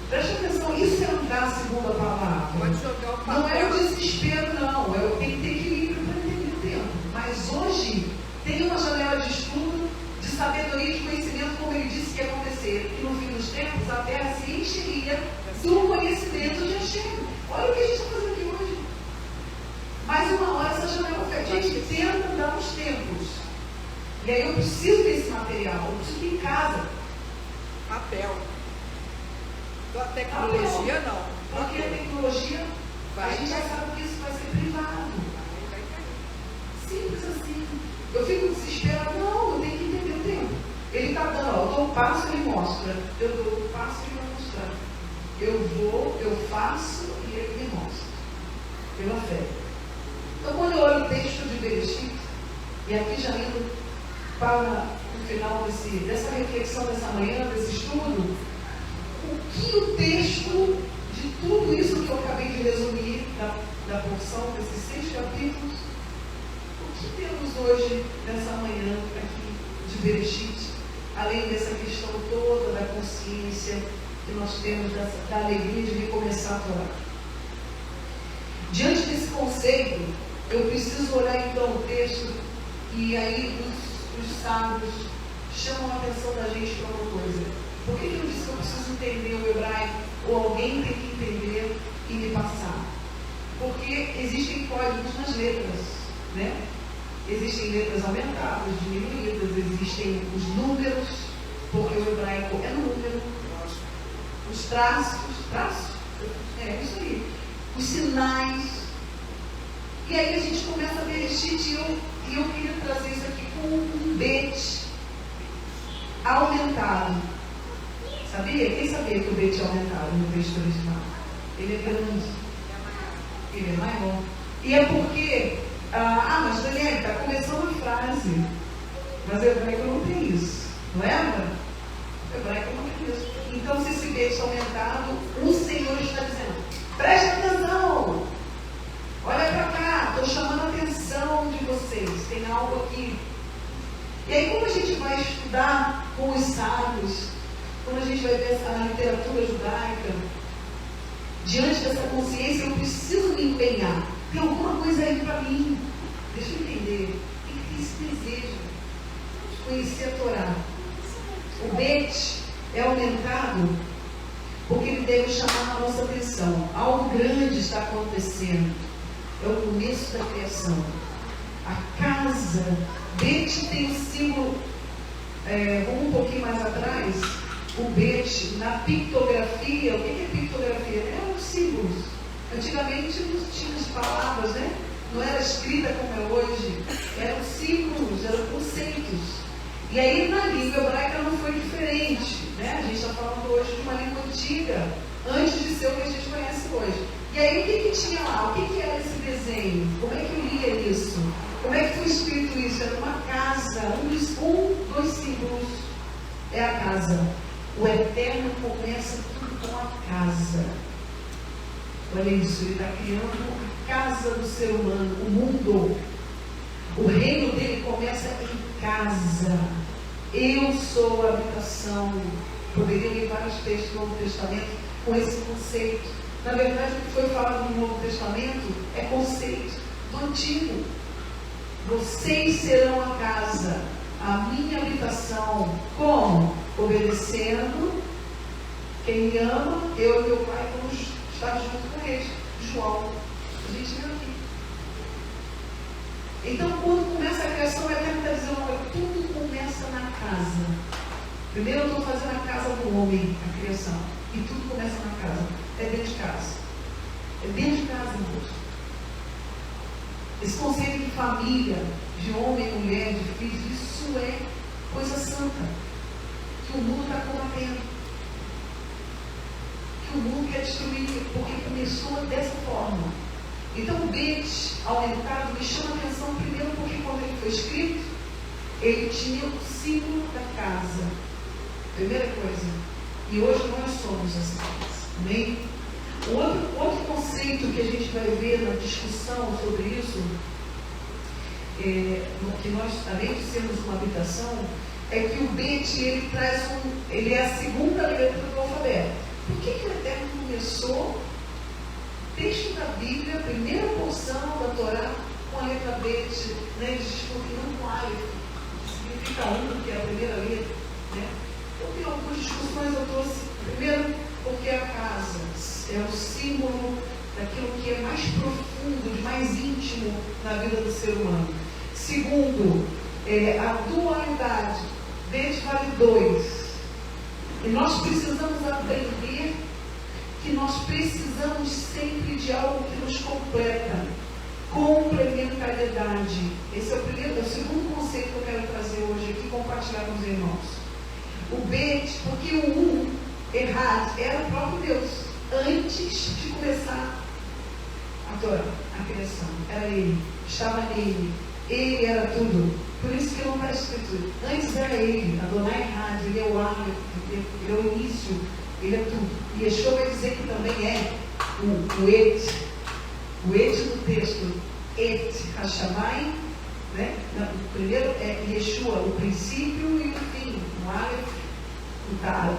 preste atenção, isso é andar segundo a palavra. Pode jogar o papel. Não é o desespero, não. Eu tenho que ter equilíbrio para entender o tempo. Mas hoje tem uma janela de estudo, de sabedoria e de conhecimento, como ele disse que ia acontecer. Que no fim dos tempos a terra se encheria do conhecimento de Hashem. Olha o que a gente está fazendo aqui hoje. Mais uma hora essa janela fecha. A gente tenta dar os tempos. E aí eu preciso desse material. Eu preciso ir em casa. Papel. A tecnologia não. Porque a tecnologia, a gente já sabe que isso vai ser privado. Vai cair. Simples assim. Eu fico desesperado. Não, eu tenho que entender o tempo. Ele está dando, ó, eu dou um passo e ele mostra. Eu dou um passo e ele vai mostrar. Eu vou, eu faço e ele me mostra. Pela fé. Então, quando eu olho o texto de Bereshit, e aqui já indo para o final dessa reflexão dessa manhã, desse estudo, o que o texto de tudo isso que eu acabei de resumir, da porção desses 6 capítulos, o que temos hoje, nessa manhã aqui de Bereshit, além dessa questão toda da consciência que nós temos, da alegria de recomeçar a Torá? Diante desse conceito, eu preciso olhar então o texto, e aí os sábios chamam a atenção da gente para uma coisa. Por que eu disse que eu preciso entender o hebraico, ou alguém tem que entender e me passar? Porque existem códigos nas letras, né? Existem letras aumentadas, diminuídas, existem os números, porque o hebraico é número, os traços, é isso aí, os sinais. E aí a gente começa a ver e eu queria trazer isso aqui com um bet aumentado. Sabia? Quem sabia que o bet é aumentado no texto original? Ele é grande. Ele é maior. E é porque, mas Daniel, está começando a frase. Mas o hebraico não tem isso. Não é, Ana? O hebraico não tem isso. Então, se esse bet é aumentado, o Senhor está dizendo: preste atenção! Olha para cá, estou chamando a atenção de vocês. Tem algo aqui. E aí, como a gente vai estudar com os sábios, quando a gente vai ver a literatura judaica, diante dessa consciência, eu preciso me empenhar. Tem alguma coisa aí para mim. Deixa eu entender. Tem que ter esse desejo de conhecer a Torá. O bet é aumentado porque ele deve chamar a nossa atenção. Algo grande está acontecendo. É o começo da criação. A casa. Bet tem o símbolo. Vamos um pouquinho mais atrás. O bet, na pictografia, o que é pictografia? Eram os símbolos. Antigamente não tinha as palavras, né? Não era escrita como é hoje. Eram símbolos, eram conceitos. E aí na língua hebraica não foi diferente, né? A gente está falando hoje de uma língua antiga, antes de ser o que a gente conhece hoje. E aí o que tinha lá? O que era esse desenho? Como é que eu lia isso? Como é que foi escrito isso? Era uma casa, dos símbolos é a casa. O Eterno começa tudo com a casa. Olha isso, ele está criando a casa do ser humano, o mundo. O reino dele começa em casa. Eu sou a habitação. Poderia ler vários textos do Novo Testamento com esse conceito. Na verdade, o que foi falado no Novo Testamento é conceito do Antigo. Vocês serão a casa, a minha habitação. Como? Obedecendo. Quem me ama, eu e meu Pai vamos estar junto com eles. João, a gente vê aqui. Então, quando começa a criação, o Eterno está dizendo: olha, tudo começa na casa. Primeiro eu estou fazendo a casa do homem, a criação. E tudo começa na casa. É dentro de casa. É dentro de casa, irmãos. Esse conceito de família, de homem, mulher, de filhos, isso é coisa santa. Que o mundo está combatendo. Que o mundo quer destruir, porque começou dessa forma. Então o bet aumentado me chama a atenção primeiro porque quando ele foi escrito, ele tinha o símbolo da casa. Primeira coisa. E hoje nós somos assim. Amém? Outro conceito que a gente vai ver na discussão sobre isso, que nós, além de sermos uma habitação, é que o Bet, ele é a segunda letra do alfabeto. Por que o Eterno começou texto da Bíblia, a primeira porção da Torá, com a letra Bet, né? Ele diz porque não com Aleph, significa que é a primeira letra, né? Eu tenho algumas discussões, eu trouxe, primeiro, porque a casa é o símbolo daquilo que é mais profundo, de mais íntimo na vida do ser humano. Segundo, a dualidade, Bet vale 2. E nós precisamos aprender que nós precisamos sempre de algo que nos completa. Complementariedade. Esse é o segundo conceito que eu quero trazer hoje aqui e compartilhar com os irmãos. O Bet, porque o Errad era o próprio Deus. Antes de começar a Torá, a criação, era Ele, estava nele, Ele era tudo. Por isso que não está escrito. Antes era Ele, Adonai Errad, Ele é o Aleph, Ele é o início, Ele é tudo. E Yeshua vai dizer que também é o Et. O Et do texto, Et Hashamai, né? O primeiro é Yeshua, o princípio e o fim, o Aleph, o Tav.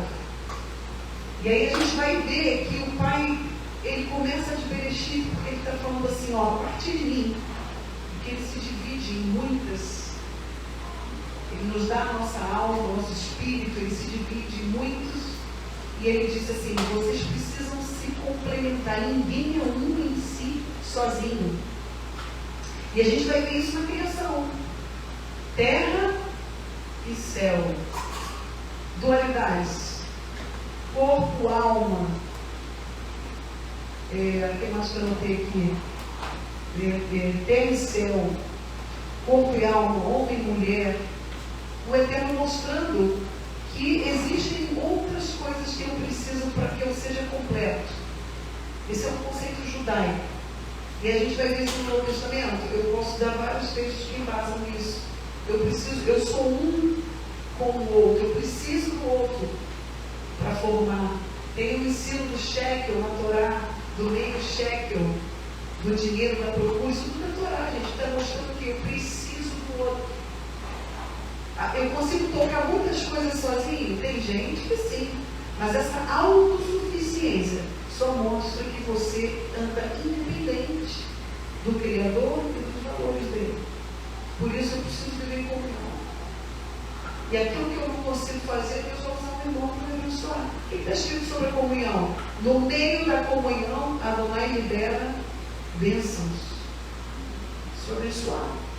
E aí a gente vai ver que o Pai, ele começa a Bereshit, porque ele está falando assim, ó, a partir de mim, porque ele se divide em muitas, ele nos dá a nossa alma, o nosso espírito, ele se divide em muitos, e ele diz assim, vocês precisam se complementar, ninguém é um em si sozinho. E a gente vai ver isso na criação. Terra e céu. Dualidades. Corpo, alma. O que mais que eu anotei aqui? Terra e céu. Corpo e alma, homem e mulher. O Eterno mostrando que existem outras coisas que eu preciso para que eu seja completo. Esse é um conceito judaico. E a gente vai ver isso no Novo Testamento. Eu posso dar vários textos que embasam nisso. Eu sou um com o outro. Eu preciso do outro para formar. Tem o ensino do shekel na Torá, do meio shekel, do dinheiro da procura. Isso tudo na Torá, gente. Está mostrando que eu preciso do outro. Eu consigo tocar muitas coisas sozinho? Tem gente que sim. Mas essa autossuficiência só mostra que você anda independente do Criador e dos valores dele. Por isso eu preciso viver em comunhão. E aquilo que eu não consigo fazer, Deus vai usar o irmão para me abençoar. O que está escrito sobre a comunhão? No meio da comunhão, Adonai libera bênçãos. Sou abençoado.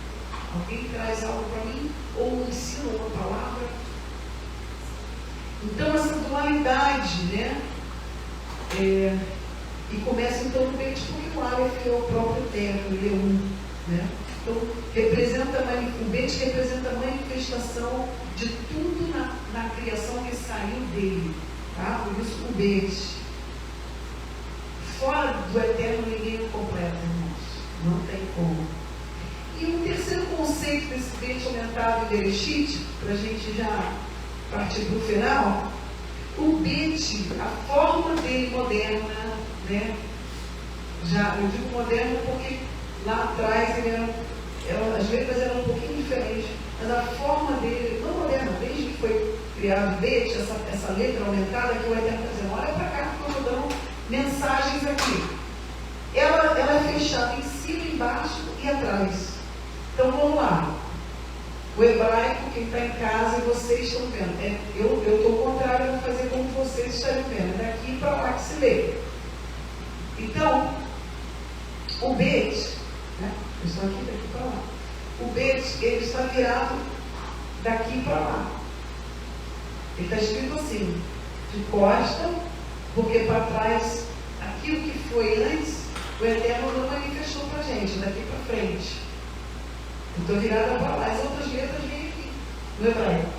Alguém traz algo para mim? Ou ensina uma palavra? Então essa dualidade, né? E começa então no meio de porque o Aleph é o próprio Eterno, ele é um, né? Então o Bet representa a manifestação de tudo na criação que saiu dele, tá? Por isso o Bet. Fora do Eterno ninguém é completo, irmãos. Não tem como. E um terceiro conceito desse Bet aumentado em Bereshit, para a gente já partir para o final, o Bet, a forma dele moderna, né? Eu digo moderna porque lá atrás as letras eram um pouquinho diferentes, mas a forma dele, não moderna, desde que foi criado o Bet, essa letra aumentada que o Eterno está dizendo, olha para cá que eu estou dando mensagens aqui. Ela é fechada em cima, embaixo e atrás. Então vamos lá. O hebraico, quem está em casa e vocês estão vendo. Eu estou ao contrário, eu vou fazer como vocês estão vendo. É daqui para lá que se lê. Então, o Bet, né? Eu estou aqui daqui para lá. O Bet, ele está virado daqui para lá. Ele está escrito assim, de costa, porque para trás, aquilo que foi antes, o Eterno não manifestou para a gente, daqui para frente. Então virada para lá, as outras letras vêm aqui, no hebraico.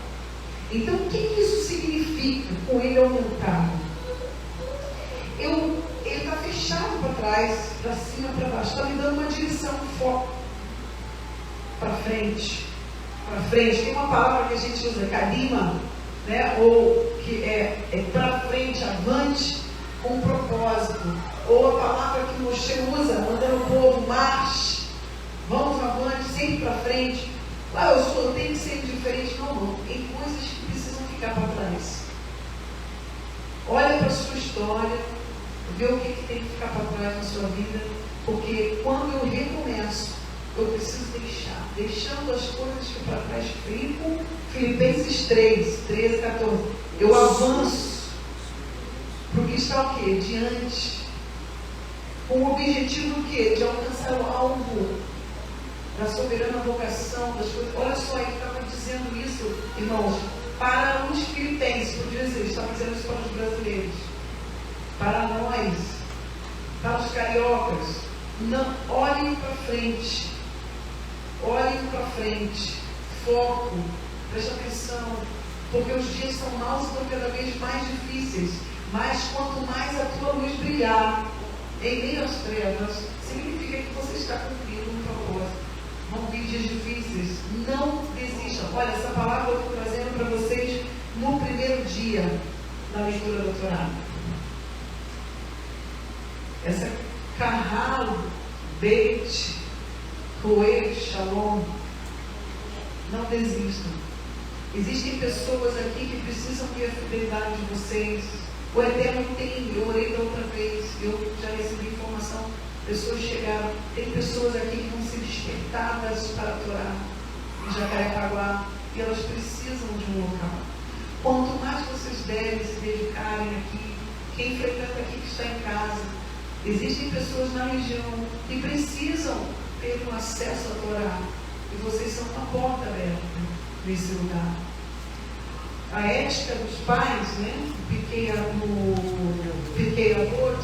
Então o que isso significa com ele aumentado? Ele está fechado para trás, para cima, para baixo, está me dando uma direção, um foco. Para frente. Para frente. Tem uma palavra que a gente usa, kadima, né? Ou que é para frente, avante, com propósito. Ou a palavra que Moshe usa, mandando o povo, marche, vamos avante, sempre para frente. Eu tenho que ser diferente. Não. Tem coisas que precisam ficar para trás. Olha para a sua história, vê o que tem que ficar para trás na sua vida, porque quando eu recomeço, eu preciso deixando as coisas que para trás ficam. Filipenses 3, 13, 14. Eu avanço para o que está o quê? Diante. Com o objetivo do quê? De alcançar o alvo da soberana vocação, das coisas. Olha só, ele estava dizendo isso, irmãos, para os filipenses, podia dizer, ele estava dizendo isso para os brasileiros, para nós, para os cariocas. Não, olhem para frente, foco, preste atenção, porque os dias são maus e estão cada vez mais difíceis, mas quanto mais a tua luz brilhar em meio às trevas, significa que você está cumprindo um propósito. Vão vir dias difíceis, não desistam. Olha, essa palavra eu estou trazendo para vocês no primeiro dia da leitura do Torá. Essa Kahal Beit Roe Shalom. Não desistam. Existem pessoas aqui que precisam ter a fidelidade de vocês. O Eterno tem, eu orei da outra vez, eu já recebi informação, pessoas chegaram, tem pessoas aqui que vão ser despertadas para a Torá, em Jacarepaguá, e elas precisam de um local. Quanto mais vocês devem se dedicarem aqui, quem frequenta aqui que está em casa, existem pessoas na região que precisam ter um acesso à Torá, e vocês são uma porta aberta nesse lugar. A ética dos pais, né? Pirkei Avot,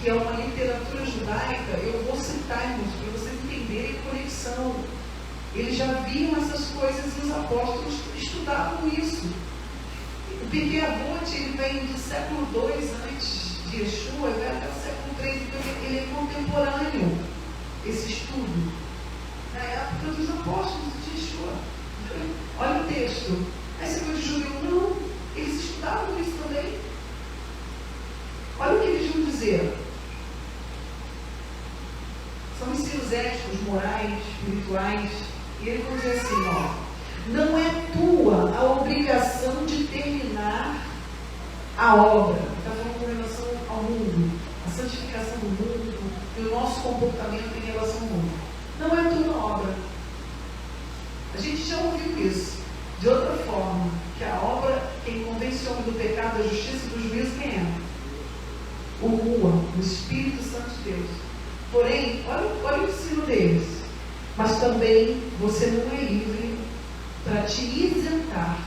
que é uma literatura judaica, eu vou citar, irmãos, para vocês entenderem a conexão. Eles já viam essas coisas e os apóstolos estudavam isso. O Pirkei Avot, ele vem do século II antes de Yeshua, vai até o século III, então ele é contemporâneo, esse estudo, na época dos apóstolos de Yeshua. Olha o texto. Aí você foi de judeu? Não, eles estudavam isso também. Olha o que eles vão dizer. São ensinos éticos, morais, espirituais. E eles vão dizer assim, não é tua a obrigação de terminar a obra. Está falando com relação ao mundo, a santificação do mundo e o nosso comportamento em relação ao mundo. Não é tua obra. A gente já ouviu isso. De outra forma, que a obra, quem convence o homem do pecado, da justiça e do juízo, quem é? O Rua, o Espírito Santo de Deus. Porém, olha o ensino deles. Mas também você não é livre para te isentar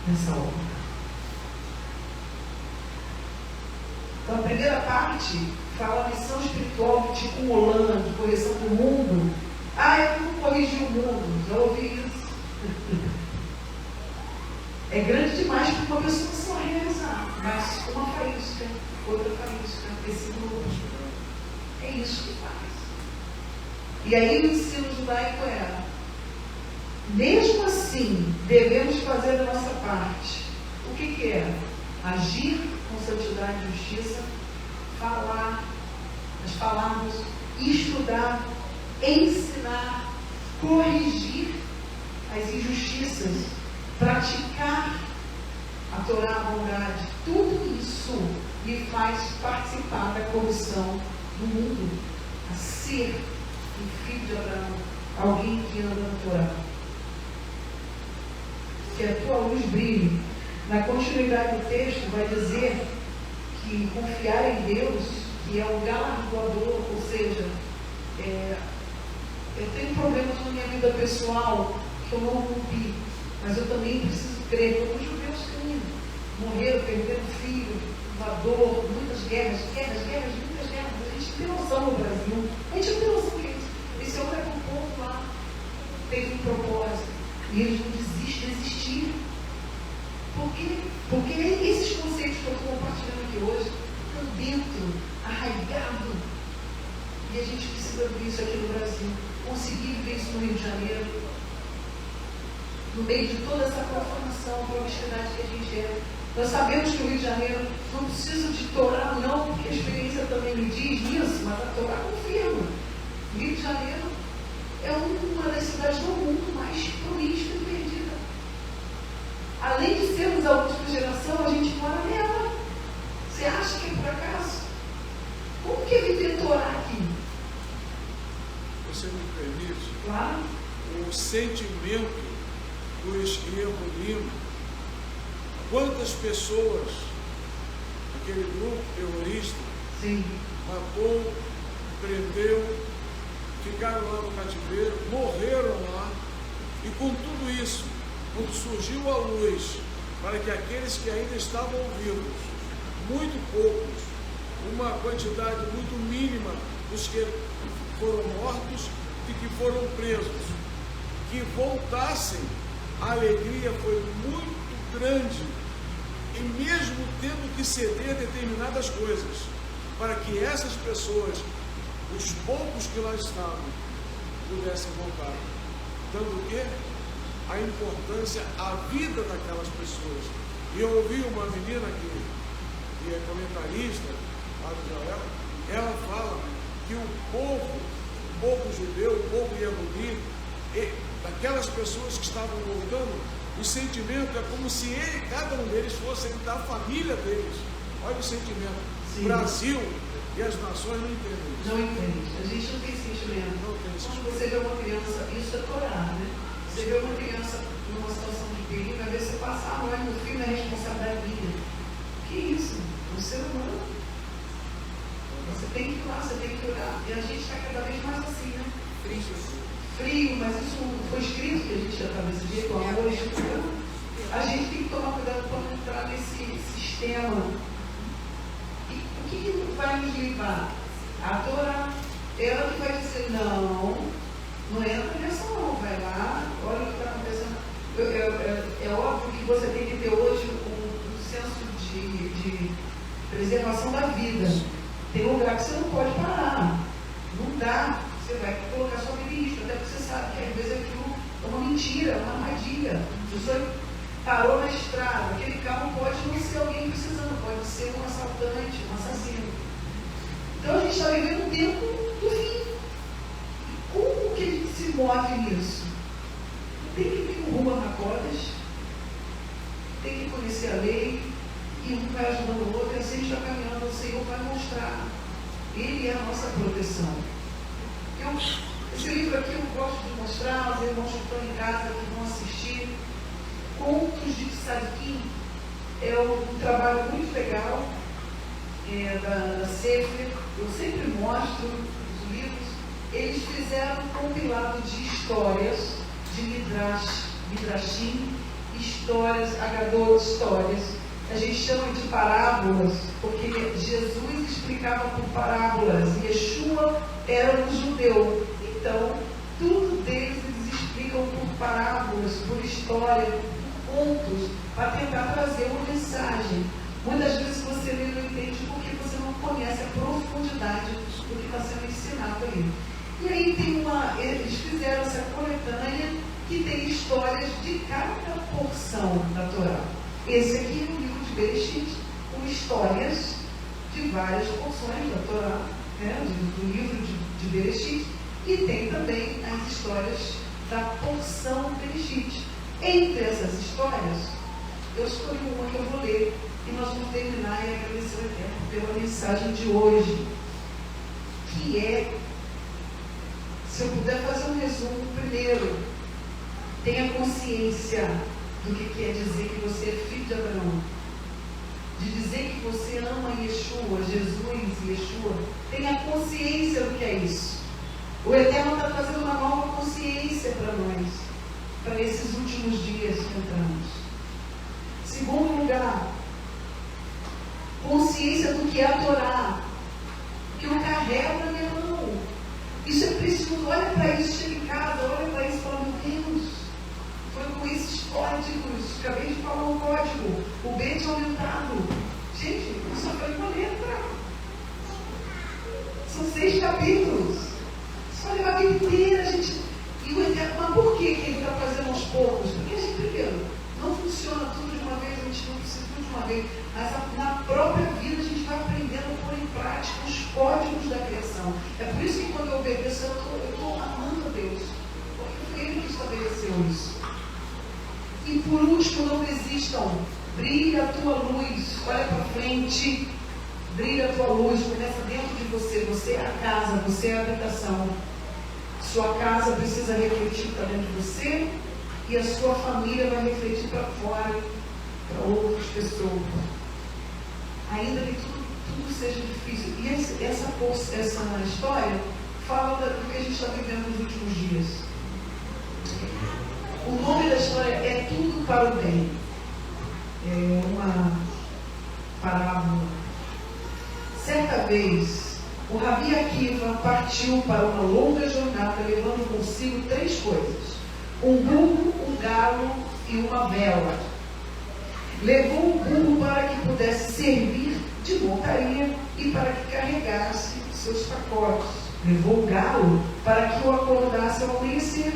nessa obra. Então, a primeira parte fala a missão espiritual de Tikkun, de correção do mundo. Eu não corrigi o mundo. Já ouvi isso. É grande demais para uma pessoa só realizar, mas uma faísca, outra faísca, esse grupo. É isso que faz. E aí o ensino judaico era, mesmo assim, devemos fazer a nossa parte. O que é? Agir com santidade e justiça, falarmos, estudar, ensinar, corrigir as injustiças, praticar a Torá, a bondade. Tudo isso me faz participar da comissão do mundo, a ser um filho de Abraão, alguém que anda na Torá. Que a tua luz brilhe. Na continuidade do texto vai dizer que confiar em Deus, que é o galardoador, ou seja, eu tenho problemas na minha vida pessoal que eu não cumpri, mas eu também preciso crer, como os judeus creem. Morreram, perderam filho, uma dor, muitas guerras, muitas guerras. A gente não tem noção no Brasil. A gente não tem noção que esse homem é um povo lá, teve um propósito, e eles não desistem de existir. Por quê? Porque esses conceitos que eu estou compartilhando aqui hoje estão dentro, arraigado. E a gente precisa ver isso aqui no Brasil. Conseguir ver isso no Rio de Janeiro. No meio de toda essa profanação, promiscuidade que a gente é. Nós sabemos que o Rio de Janeiro não precisa de Torá, não, porque a experiência também me diz isso, mas a Torá confirma. O Rio de Janeiro é uma das cidades do mundo mais promíscua e perdida. Além de sermos a última geração, a gente mora nela. Você acha que é por acaso? Como que é viver Torá aqui? Você me permite? Claro. O sentimento do Esquerdo Lima. Quantas pessoas aquele grupo terrorista Sim. matou, prendeu, ficaram lá no cativeiro, morreram lá, e com tudo isso, quando surgiu a luz para que aqueles que ainda estavam vivos, muito poucos, uma quantidade muito mínima dos que foram mortos e que foram presos, que voltassem, a alegria foi muito grande, e mesmo tendo que ceder determinadas coisas, para que essas pessoas, os poucos que lá estavam, pudessem voltar, dando o quê? A importância, a vida daquelas pessoas. E eu ouvi uma menina que é comentarista lá de Israel, ela fala que o povo judeu, o povo Yehudi, daquelas pessoas que estavam voltando, o sentimento é como se cada um deles fosse da família deles. Olha o sentimento. Sim. Brasil e as nações não entendem isso. Não entende. A gente não tem sentimento. Não tem sentimento. Quando você vê uma criança, isso é Torá, né? Você vê uma criança numa situação de perigo, às vezes você passa, mas meu filho é responsabilidade minha. Que isso? É um ser humano. Você tem que ir lá, você tem que orar. E a gente está cada vez mais assim, né? Frio, mas isso foi escrito que a gente já está desse jeito, amor, a gente tem que tomar cuidado para não entrar nesse sistema. E o que vai nos levar? A Torá, ela que vai dizer, não entra nessa não, vai lá, olha o que está acontecendo. É óbvio que você tem que ter hoje um senso de preservação da vida. Tem lugar que você não pode parar, não dá. Você vai colocar sua vida em risco, até porque você sabe que às vezes aquilo é uma mentira, é uma armadilha. A pessoa parou na estrada, aquele carro pode não ser alguém precisando, pode ser um assaltante, um assassino. Então a gente está vivendo o tempo do fim. Como que a gente se move nisso? Tem que vir com rumo a Racodas, tem que conhecer a lei, e um vai ajudando o outro, e assim a gente está caminhando, o Senhor vai mostrar. Ele é a nossa proteção. Esse livro aqui eu gosto de mostrar, os irmãos que estão em casa, que vão assistir. Contos de Tzadikim é um trabalho muito legal da Sefer. Eu sempre mostro os livros. Eles fizeram um compilado de histórias, de Midrashim, histórias, histórias. A gente chama de parábolas, porque Jesus explicava por parábolas, e Yeshua era um judeu. Então, tudo deles eles explicam por parábolas, por história, por contos, para tentar trazer uma mensagem. Muitas vezes você não entende porque você não conhece a profundidade do que está sendo ensinado ali. E aí eles fizeram essa coletânea que tem histórias de cada porção da Torá. Esse aqui é um livro de Bereshit, com histórias de várias porções da Torá, né, do livro de Bereshit, e tem também as histórias da porção Bereshit. Entre essas histórias, eu escolhi uma que eu vou ler, e nós vamos terminar e agradecer o Eterno pela mensagem de hoje, que é, se eu puder fazer um resumo, primeiro, tenha consciência do que quer dizer que você é filho de Abraão, de dizer que você ama Yeshua, Jesus e Yeshua. Tenha consciência do que é isso. O Eterno está trazendo uma nova consciência para nós, para esses últimos dias que entramos. Segundo lugar, consciência do que é a Torá, que eu carrego na minha mão. Isso é preciso. Olha para isso, chega em casa, olha para isso e fala, meu Deus, foi com esses códigos, acabei de falar um código, o B tinha aumentado. Gente, eu só falei uma letra. São 6 capítulos. Só levar a vida inteira, gente. E o Eterno, mas por que ele está fazendo aos poucos? Porque a gente, primeiro, não funciona tudo de uma vez, a gente não precisa tudo de uma vez, mas na própria vida a gente vai aprendendo a pôr em prática os códigos da criação. É por isso que quando eu obedeço, eu estou amando a Deus, porque foi Ele que estabeleceu isso. E por último, não desistam. Brilha a tua luz, olha para frente, brilha a tua luz, começa dentro de você. Você é a casa, você é a habitação. Sua casa precisa refletir para dentro de você e a sua família vai refletir para fora, para outras pessoas. Ainda que tudo seja difícil. E essa história fala do que a gente está vivendo nos últimos dias. O nome da história é Tudo para o Bem. É uma parábola. Certa vez, o Rabi Akiva partiu para uma longa jornada, levando consigo 3 coisas: um burro, um galo e uma vela. Levou o burro para que pudesse servir de montaria e para que carregasse seus pacotes. Levou o galo para que o acordasse ao amanhecer.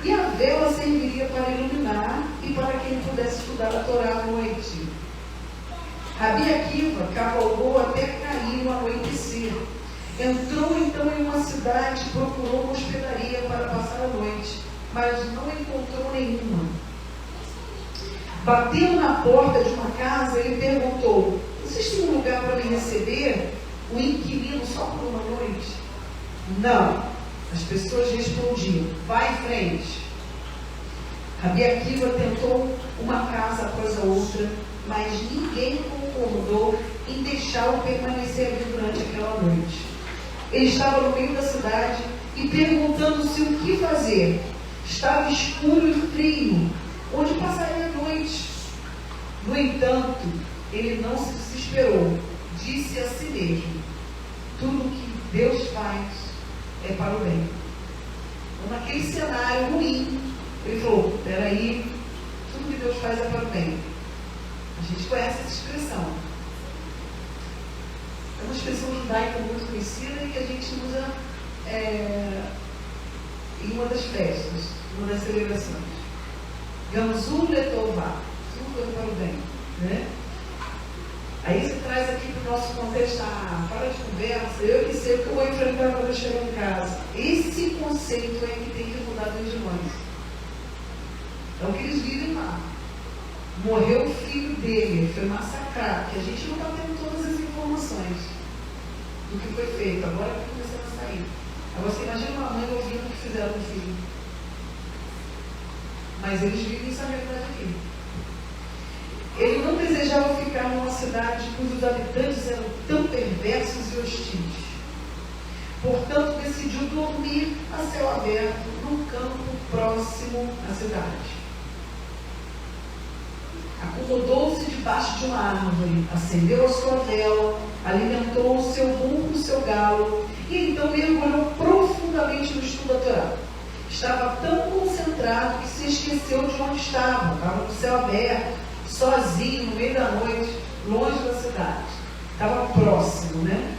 E a vela serviria para iluminar e para que ele pudesse estudar a Torá à noite. Rabi Akiva cavalgou até cair no anoitecer. Entrou então em uma cidade e procurou uma hospedaria para passar a noite, mas não encontrou nenhuma. Batendo na porta de uma casa, ele perguntou: existe um lugar para me receber? O inquilino só por uma noite? Não. As pessoas respondiam: vai em frente. Rabi Akiva tentou uma casa após a outra, mas ninguém concordou em deixá-lo permanecer ali durante aquela noite. Ele estava no meio da cidade e perguntando-se o que fazer. Estava escuro e frio. Onde passaria a noite? No entanto, ele não se desesperou. Disse a si mesmo: tudo que Deus faz é para o bem. Então, naquele cenário ruim, ele falou: peraí, tudo que Deus faz é para o bem. A gente conhece essa expressão. É uma expressão judaica muito conhecida e que a gente usa em uma das festas, uma das celebrações. Gamzu letová, tudo é para o bem, né? Aí você traz aqui para o nosso contexto: para de conversa, eu que sei o que eu vou enfrentar quando eu chegar em casa. Esse conceito é que tem que mudar dentro de nós. É o que eles vivem lá. Morreu o filho dele, foi massacrado, que a gente não está tendo todas as informações do que foi feito. Agora está começando a sair. Agora você imagina uma mãe ouvindo o que fizeram no filho. Mas eles vivem essa realidade aqui. Ele não desejava ficar numa cidade cujos habitantes eram tão perversos e hostis. Portanto, decidiu dormir a céu aberto num campo próximo à cidade. Acomodou-se debaixo de uma árvore, acendeu a sua vela, alimentou o seu burro e o seu galo, e então mergulhou profundamente no estudo da Torá. Estava tão concentrado que se esqueceu de onde estava. Estava no céu aberto, sozinho, no meio da noite, longe da cidade. Estava próximo, né?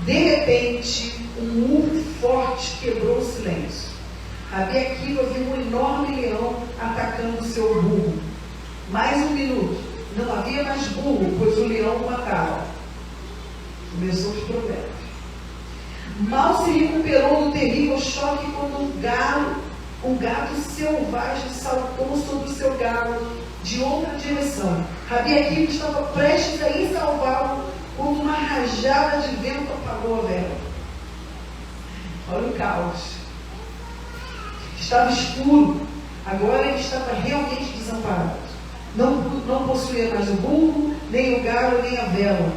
De repente, um urro forte quebrou o silêncio. Rabi Akiva viu um enorme leão atacando o seu burro. Mais um minuto. Não havia mais burro, pois o leão o matava. Começou os problemas. Mal se recuperou do terrível choque quando um gato selvagem saltou sobre o seu galo de outra direção. Rabi Akiva estava prestes a ir salvá-lo quando uma rajada de vento apagou a vela. Olha o caos. Estava escuro. Agora ele estava realmente desamparado. Não possuía mais o burro, nem o galo, nem a vela.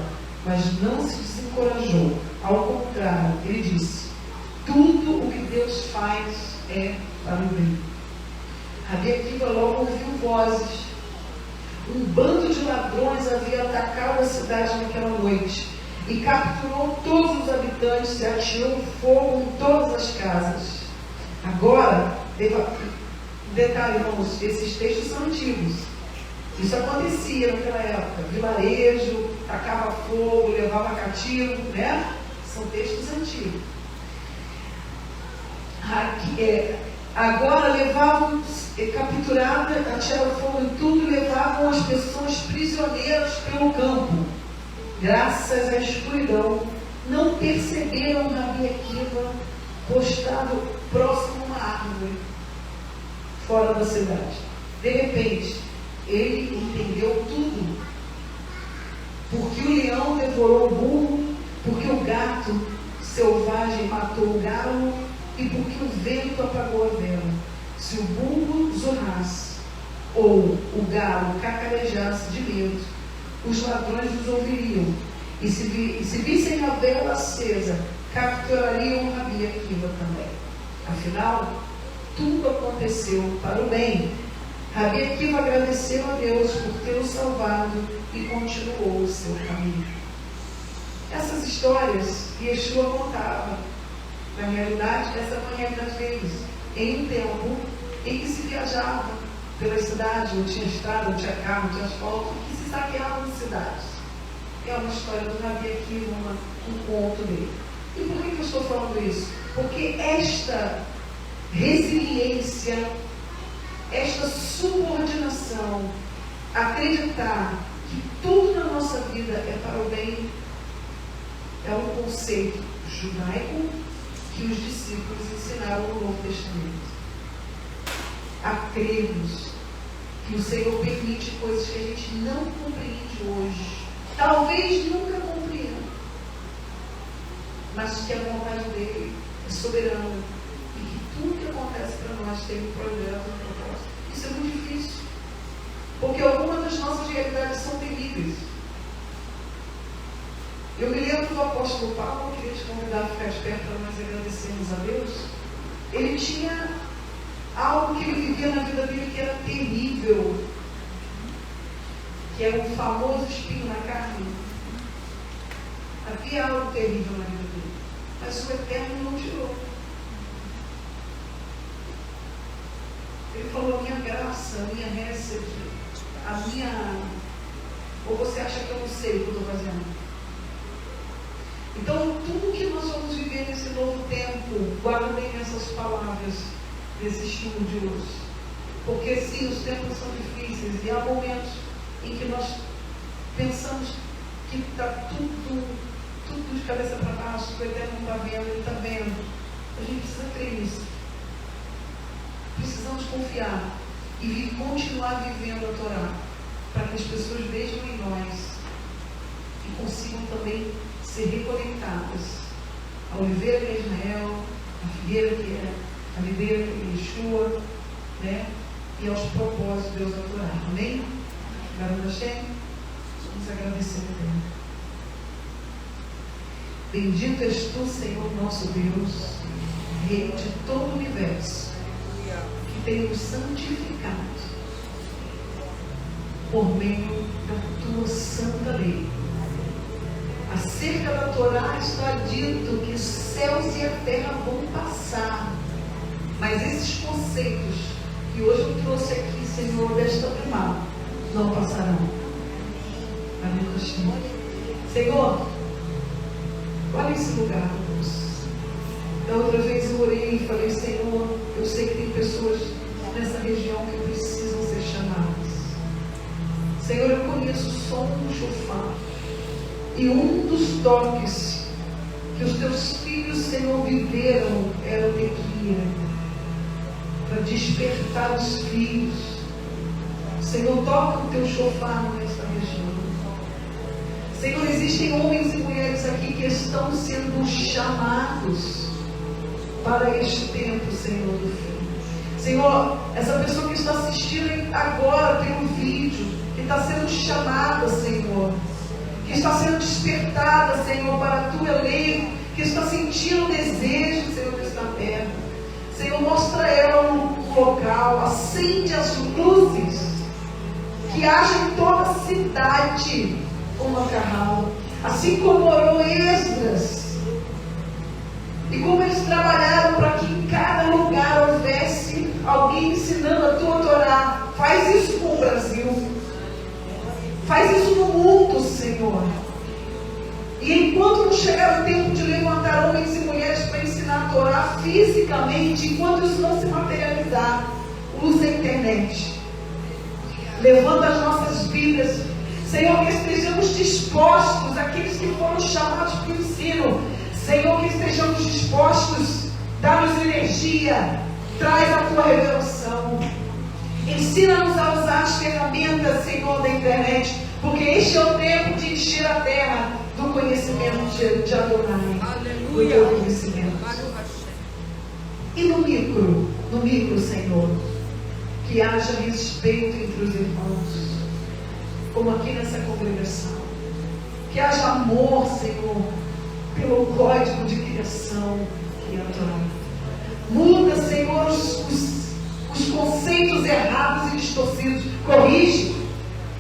Mas não se desencorajou. Ao contrário, ele disse: tudo o que Deus faz é para o bem. Rabi Akiva logo ouviu vozes. Um bando de ladrões havia atacado a cidade naquela noite e capturou todos os habitantes e atirou fogo em todas as casas. Agora, detalhe, irmãos, esses textos são antigos. Isso acontecia naquela época. Vilarejo, tacava fogo, levava cativo, né? São textos antigos. Agora levavam, capturadas, atiraram fogo em tudo e levavam as pessoas prisioneiras pelo campo. Graças à escuridão, não perceberam Rabi Akiva postado próximo a uma árvore, fora da cidade. De repente, ele entendeu tudo. Porque o leão devorou o burro, porque o gato selvagem matou o galo e porque o vento apagou a vela. Se o burro zurrasse ou o galo cacarejasse de medo, os ladrões os ouviriam. E se vissem a vela acesa, capturariam Rabi Akiva também. Afinal, tudo aconteceu para o bem. Rabi Akiva agradeceu a Deus por tê-lo salvado e continuou o seu caminho. Essas histórias Yeshua contava. Na realidade, essa foi a realidade deles. Em um tempo em que se viajava pela cidade, não tinha estrada, não tinha carro, não tinha asfalto, que se saqueavam cidades. É uma história do Rabi Akiva, um conto dele. E por que eu estou falando isso? Porque esta resiliência, esta subordinação, acreditar que tudo na nossa vida é para o bem, é um conceito judaico que os discípulos ensinaram no Novo Testamento. A crermos que o Senhor permite coisas que a gente não compreende hoje, talvez nunca compreenda, mas que a vontade dele é soberana e que tudo que acontece para nós tem um projeto, um propósito. Isso é muito difícil, porque algumas das nossas realidades são terríveis. Eu me lembro do apóstolo Paulo, eu queria te convidar a ficar esperto para nós agradecermos a Deus. Ele tinha algo que ele vivia na vida dele que era terrível, que era um famoso espinho na carne. Havia algo terrível na vida dele, mas o Eterno não tirou. Ele falou: a minha graça, a minha récia, a minha... Ou você acha que eu não sei o que eu estou fazendo? Então, tudo que nós vamos viver nesse novo tempo, guardem essas palavras desse estudo de hoje. Porque sim, os tempos são difíceis e há momentos em que nós pensamos que está tudo de cabeça para baixo, que o Eterno não está vendo, ele está vendo. A gente precisa crer nisso. Precisamos confiar e continuar vivendo a Torá, para que as pessoas vejam em nós e consigam também ser reconectadas a oliveira que é Israel, a figueira que é a videira que é Yeshua, né? E aos propósitos de Deus da Torá. Amém? Baruch Hashem, vamos agradecer a Deus. Bendito és tu, Senhor nosso Deus, Rei de todo o universo, que tem nos santificado por meio da tua santa lei. Acerca da Torá está dito que os céus e a terra vão passar, mas esses conceitos que hoje eu trouxe aqui, Senhor, desta primária, não passarão. Amém. Senhor, olha esse lugar, Deus. Da outra vez eu orei e falei: Senhor, eu sei que tem pessoas nessa região que precisam ser chamadas. Senhor, eu conheço o som do shofar. E um dos toques que os teus filhos, Senhor, viveram era alegria, para despertar os filhos. Senhor, toca o teu shofar nesta região. Senhor, existem homens e mulheres aqui que estão sendo chamados para este tempo, Senhor, do fim. Senhor, essa pessoa que está assistindo agora pelo vídeo, que está sendo chamada, Senhor, que está sendo despertada, Senhor, para a tua lei, que está sentindo o desejo, Senhor, que está perto. Senhor, mostra ela no local, acende as luzes, que haja em toda a cidade uma carral, assim como orou Esdras, e como eles trabalharam para que em cada lugar houvesse alguém ensinando a tua Torá. Faz isso com o Brasil. Faz isso no mundo, Senhor. E enquanto não chegar o tempo de levantar homens e mulheres para ensinar a Torá fisicamente, enquanto isso não se materializar. Usa a internet. Levanta as nossas vidas. Senhor, que estejamos dispostos, aqueles que foram chamados para o ensino. Senhor, que estejamos dispostos. Dá-nos energia. Traz a tua revelação. Ensina-nos a usar as ferramentas, Senhor, da internet. Porque este é o tempo de encher a terra do conhecimento de Adonai. Do teu conhecimento. E no micro, Senhor, que haja respeito entre os irmãos, como aqui nessa congregação. Que haja amor, Senhor, pelo código de criação que é a Torá. Muda, Senhor, os conceitos errados e distorcidos. Corrige.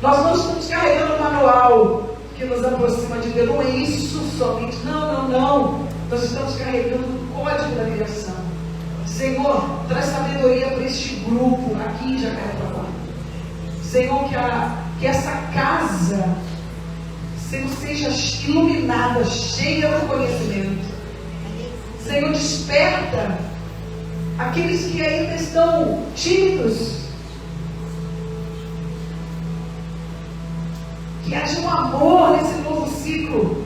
Nós não estamos carregando o manual que nos aproxima de Deus. Não é isso somente. Não. Nós estamos carregando o código da criação. Senhor, traz sabedoria para este grupo aqui em Jacarepaguá. Senhor, que essa casa, Senhor, seja iluminada, cheia do conhecimento. Senhor, desperta aqueles que ainda estão tímidos. Que haja um amor nesse novo ciclo.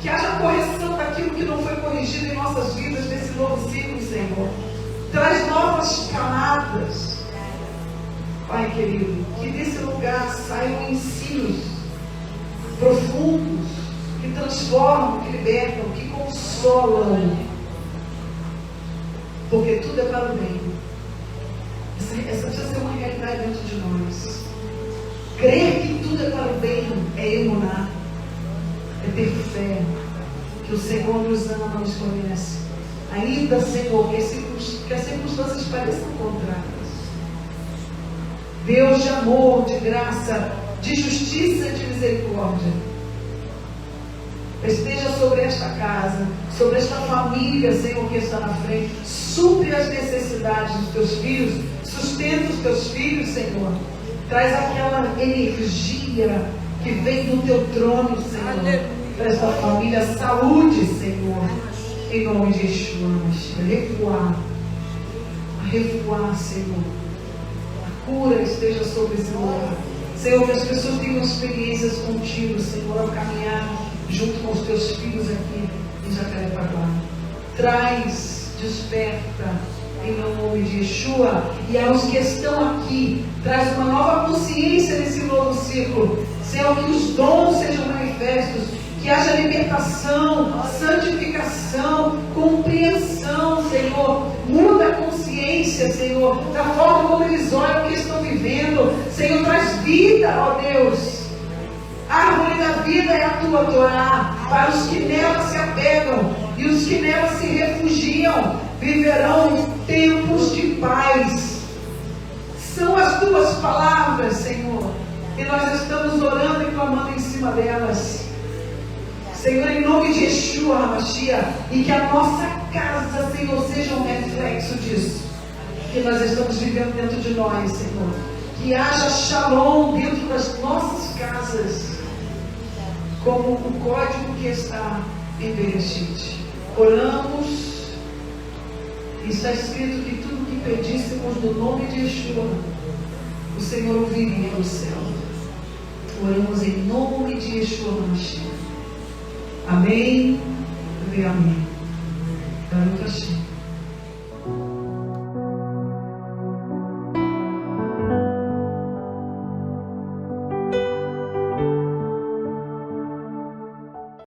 Que haja correção daquilo que não foi corrigido em nossas vidas nesse novo ciclo, Senhor. Traz novas camadas. Pai querido, que desse lugar saiam ensinos profundos, que transformam, que libertam, que consolam. Porque tudo é para o bem. Essa precisa ser uma realidade dentro de nós. Crer que tudo é para o bem é emunar, é ter fé, que o Senhor nos ama, nos conhece. Ainda, Senhor, que as circunstâncias pareçam contrárias. Deus de amor, de graça, de justiça e de misericórdia, esteja sobre esta casa, sobre esta família, Senhor, que está na frente. Supre as necessidades dos teus filhos, sustenta os teus filhos, Senhor. Traz aquela energia que vem do teu trono, Senhor. Para esta família, saúde, Senhor. Em nome de Yeshua, revoar, Senhor. A cura esteja sobre esse lugar. Senhor, que as pessoas tenham experiências contigo, Senhor, ao caminhar junto com os teus filhos aqui em Jacarepaguá. Traz, desperta, em nome de Yeshua. E aos que estão aqui, traz uma nova consciência nesse novo ciclo. Senhor, que os dons sejam manifestos, que haja libertação, santificação, compreensão, Senhor. Muda a consciência, Senhor, da forma como eles olham o que estão vivendo. Senhor, traz vida, ó Deus. A árvore da vida é a tua Torá. Para os que nela se apegam e os que nela se refugiam, viverão tempos de paz. São as tuas palavras, Senhor, e nós estamos orando e clamando em cima delas. Senhor, em nome de Yeshua HaMashiach, e que a nossa casa, Senhor, seja um reflexo disso que nós estamos vivendo dentro de nós, Senhor. Que haja shalom dentro das nossas casas, como o código que está em Bereshit. Oramos, e está escrito que tudo que pedíssemos no nome de Yeshua, o Senhor ouviria no céu. Oramos em nome de Yeshua HaMashiach. Amém. Amém. Baruch Hashem.